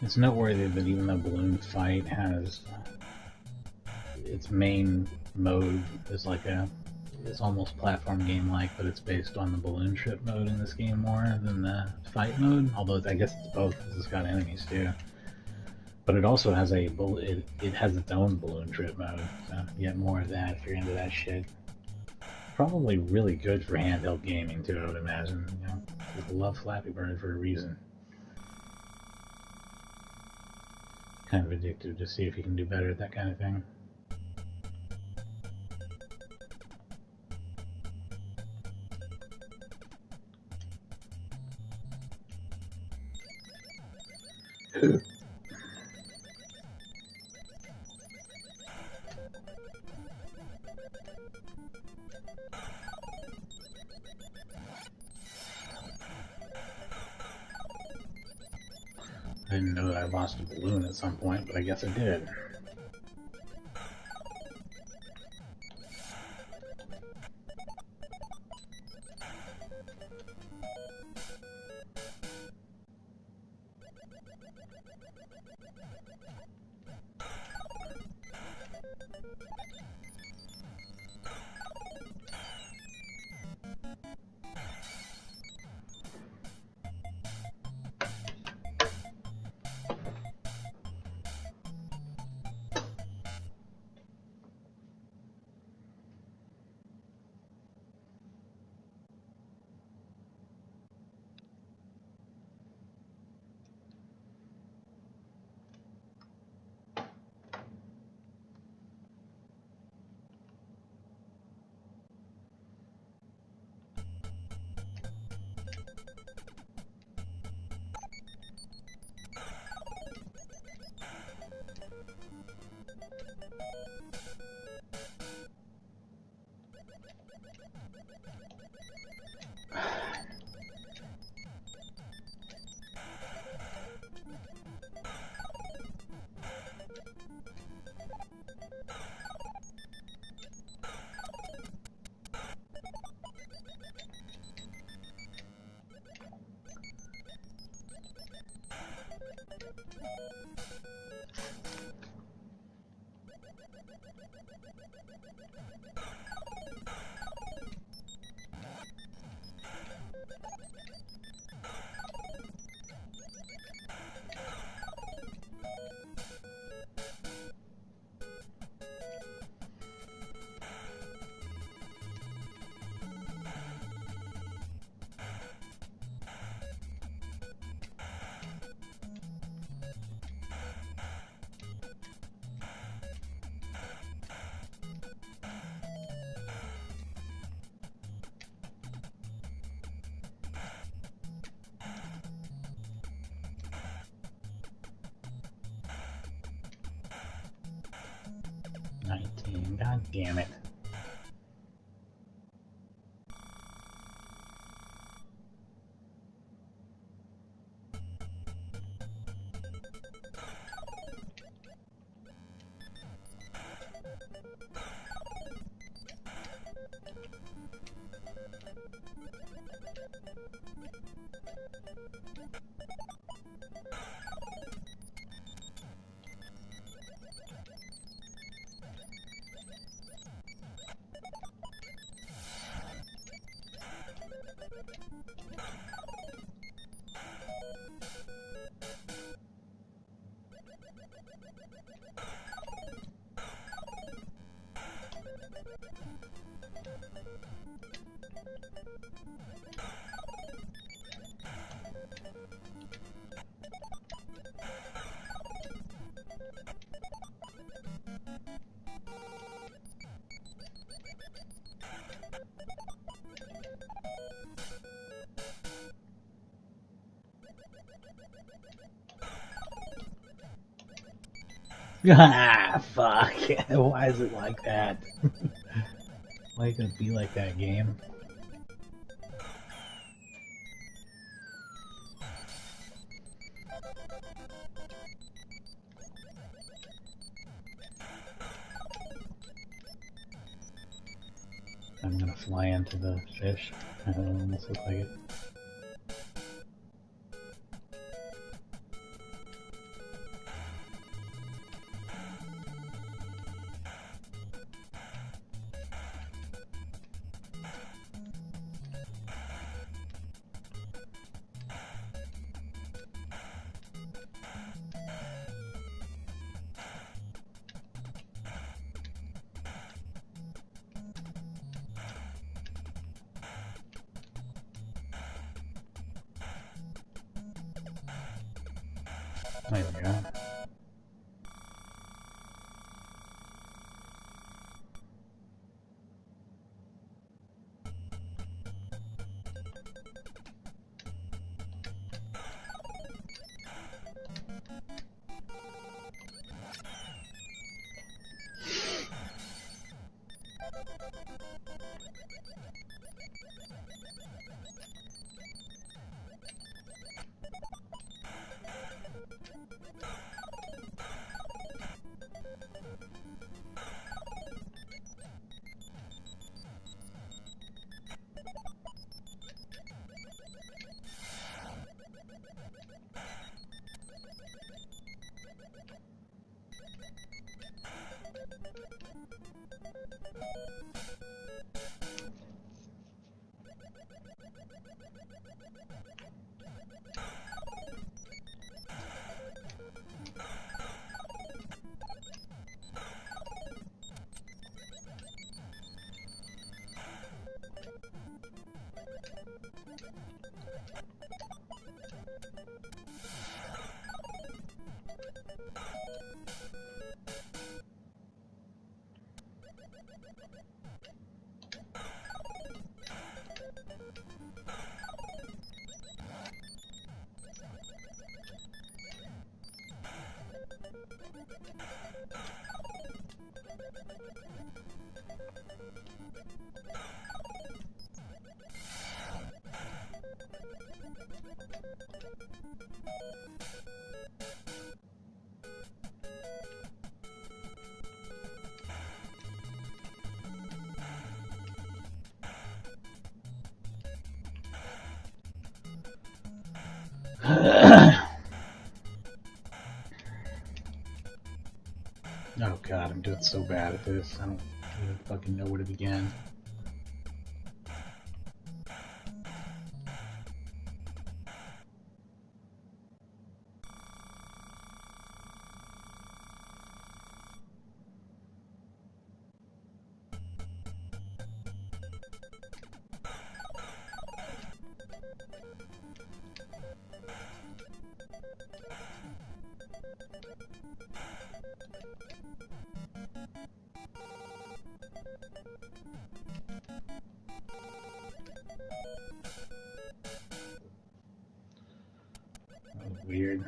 It's noteworthy that even though Balloon Fight has its main mode is like it's almost platform game-like, but it's based on the balloon trip mode in this game more than the fight mode. Although I guess it's both, because it's got enemies too. But it also has it has its own balloon trip mode, so you get more of that if you're into that shit. Probably really good for handheld gaming too, I would imagine. You know, people love Flappy Bird for a reason. Kind of addictive to see if you can do better at that kind of thing. I didn't know that I lost a balloon at some point, but I guess I did. God damn it. Ah, fuck. Why is it like that? Why are you gonna be like that, game? I'm gonna fly into the fish. I don't know, almost look like it. There we go. Oh god, I'm doing so bad at this. I don't even fucking know where to begin. That was weird.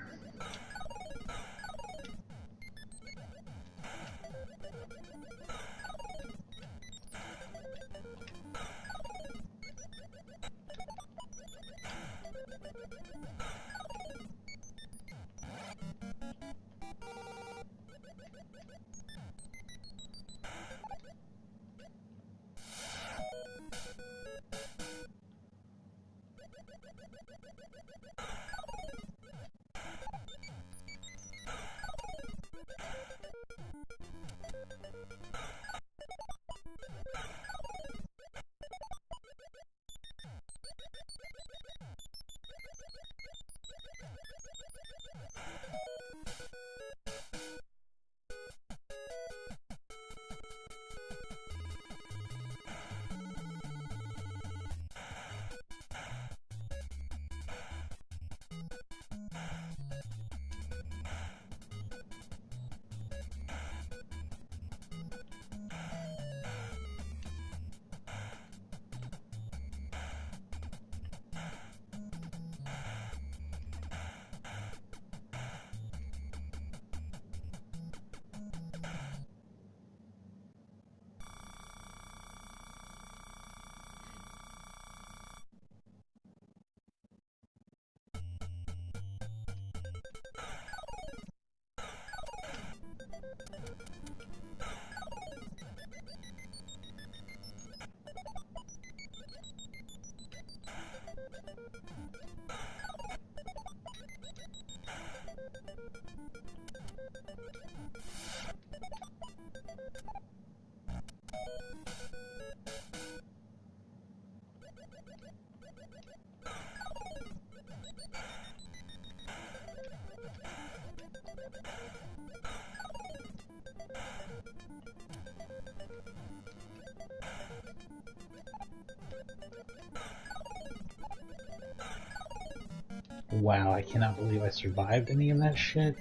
Wow, I cannot believe I survived any of that shit.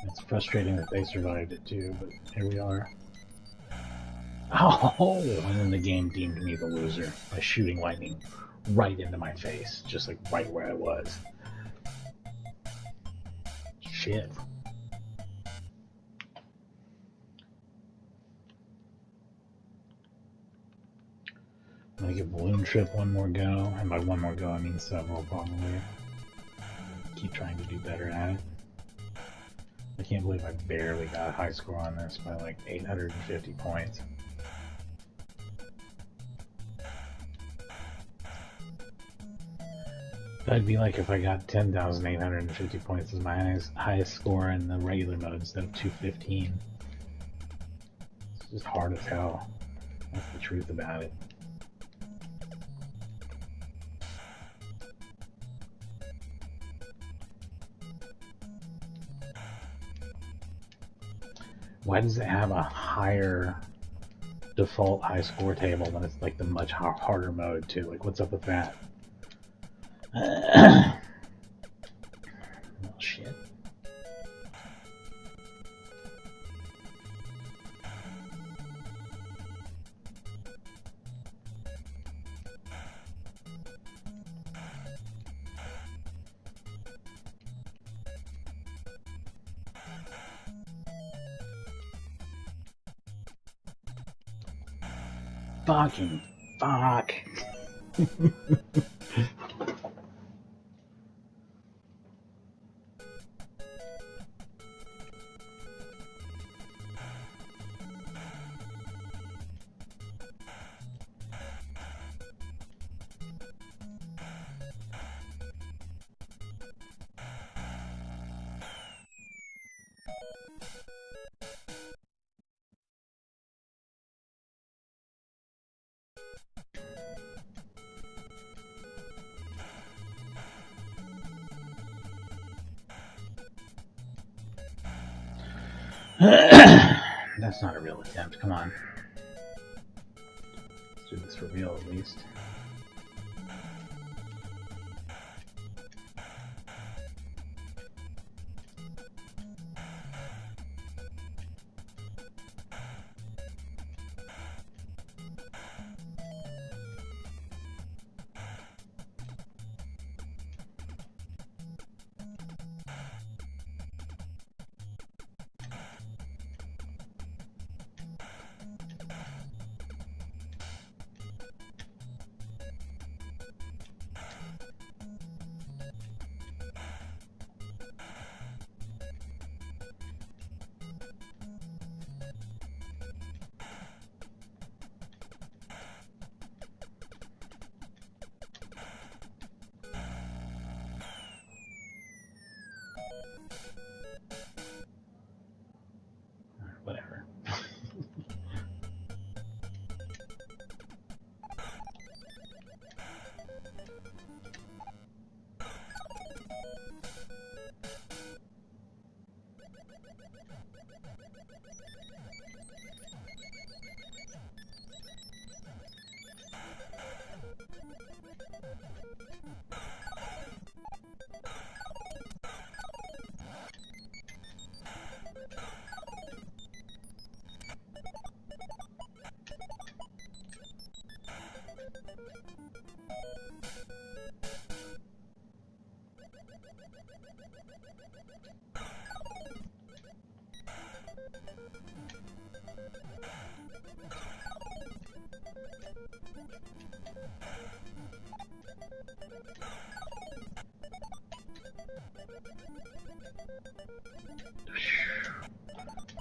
It's frustrating that they survived it too, but here we are. Oh, and then the game deemed me the loser by shooting lightning right into my face, just like right where I was. Shit. I'm gonna give Balloon Trip one more go, and by one more go I mean several probably. Keep trying to do better at it. I can't believe I barely got a high score on this by like 850 points. That'd be like if I got 10,850 points as my highest score in the regular mode instead of 215. It's just hard as hell. That's the truth about it. Why does it have a higher default high score table when it's like the much harder mode too? Like, what's up with that? Well, shit. Fucking fuck. That's not a real attempt, come on. Let's do this for real at least. Whatever.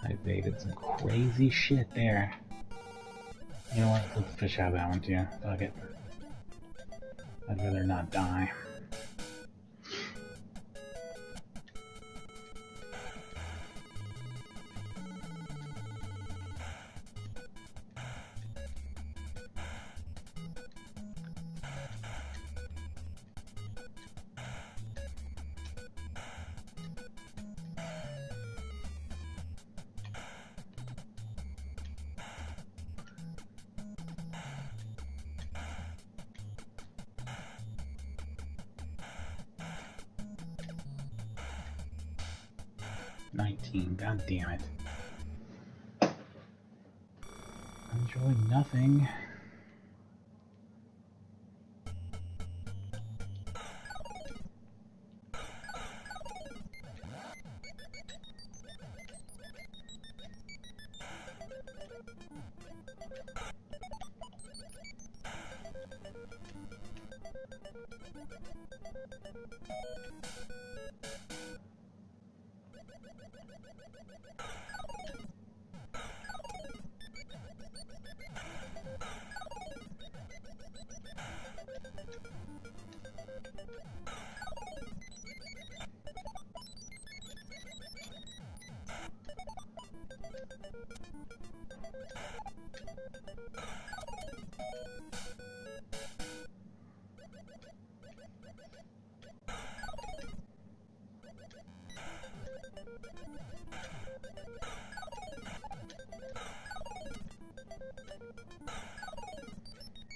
I baited some crazy shit there. You know what? Let the fish have that one too. Fuck it. I'd rather not die. God damn it. Enjoy nothing.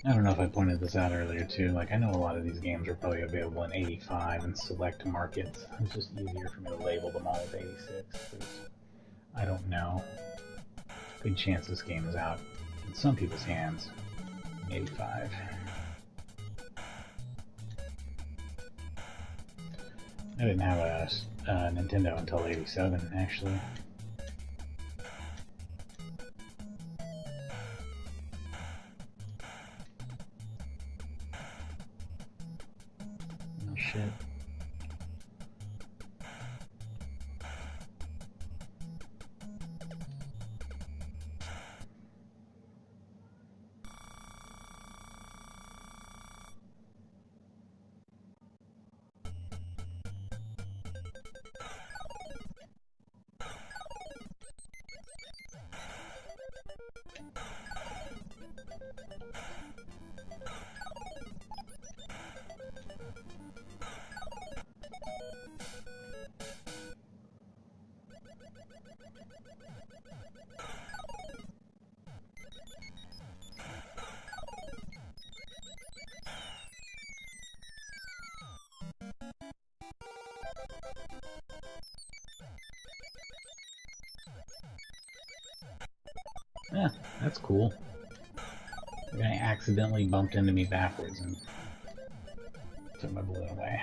I don't know if I pointed this out earlier too, like I know a lot of these games are probably available in 85 and select markets. It's just easier for me to label them all as 86, because I don't know. Good chance this game is out in some people's hands in 85. I didn't have a Nintendo until 87, actually. Oh shit. Yeah, that's cool. The guy accidentally bumped into me backwards and took my balloon away.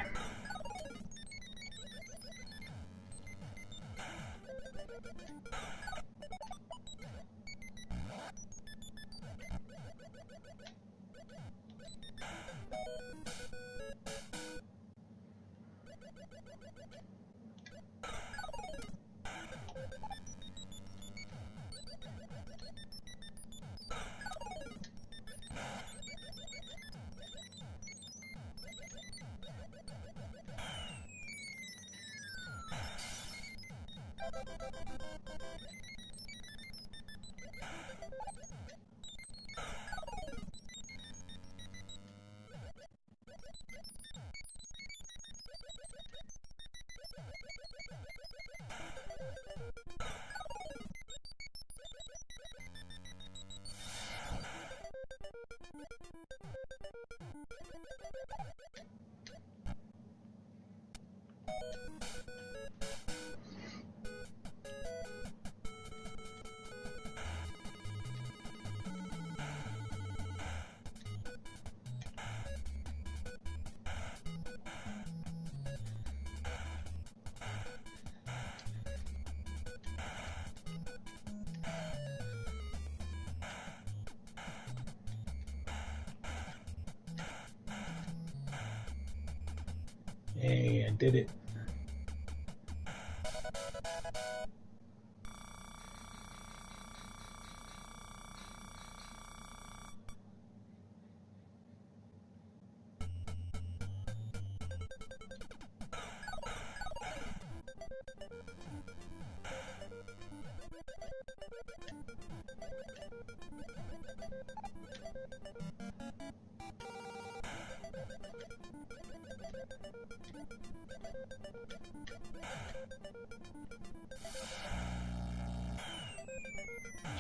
Hey, I did it.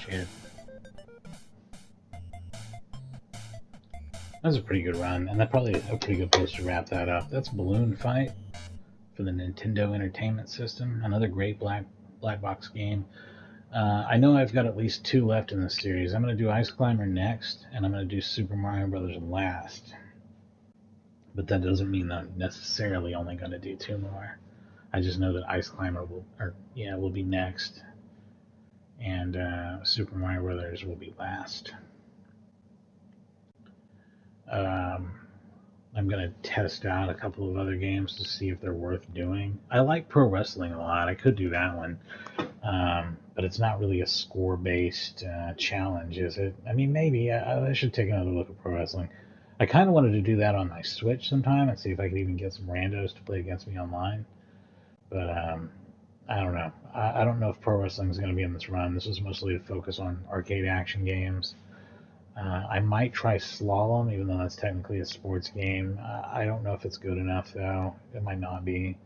Shit. That was a pretty good run, and that's probably a pretty good place to wrap that up. That's Balloon Fight for the Nintendo Entertainment System, another great black box game. I know I've got at least two left in this series. I'm going to do Ice Climber next, and I'm going to do Super Mario Brothers last. But that doesn't mean I'm necessarily only going to do two more. I just know that Ice Climber will be next, and Super Mario Brothers will be last. I'm going to test out a couple of other games to see if they're worth doing. I like pro wrestling a lot. I could do that one. But it's not really a score-based challenge, is it? I mean, maybe. I should take another look at pro wrestling. I kind of wanted to do that on my Switch sometime and see if I could even get some randos to play against me online. But I don't know. I don't know if pro wrestling is going to be in this run. This is mostly a focus on arcade action games. I might try Slalom, even though that's technically a sports game. I don't know if it's good enough, though. It might not be.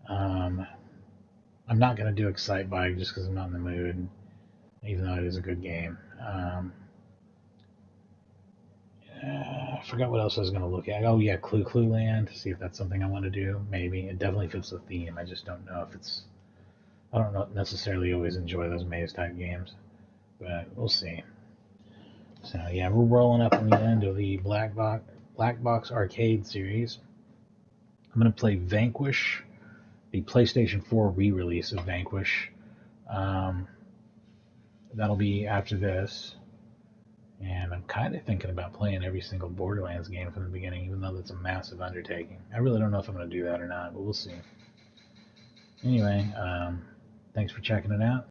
I'm not going to do Excite Bike just because I'm not in the mood, even though it is a good game. I forgot what else I was going to look at. Oh, yeah, Clue Clue Land, to see if that's something I want to do. Maybe. It definitely fits the theme. I just don't know if it's. I don't necessarily always enjoy those maze type games, but we'll see. So, yeah, we're rolling up on the end of the Black Box Arcade series. I'm going to play Vanquish, the PlayStation 4 re-release of Vanquish. That'll be after this. And I'm kind of thinking about playing every single Borderlands game from the beginning, even though that's a massive undertaking. I really don't know if I'm going to do that or not, but we'll see. Anyway, thanks for checking it out.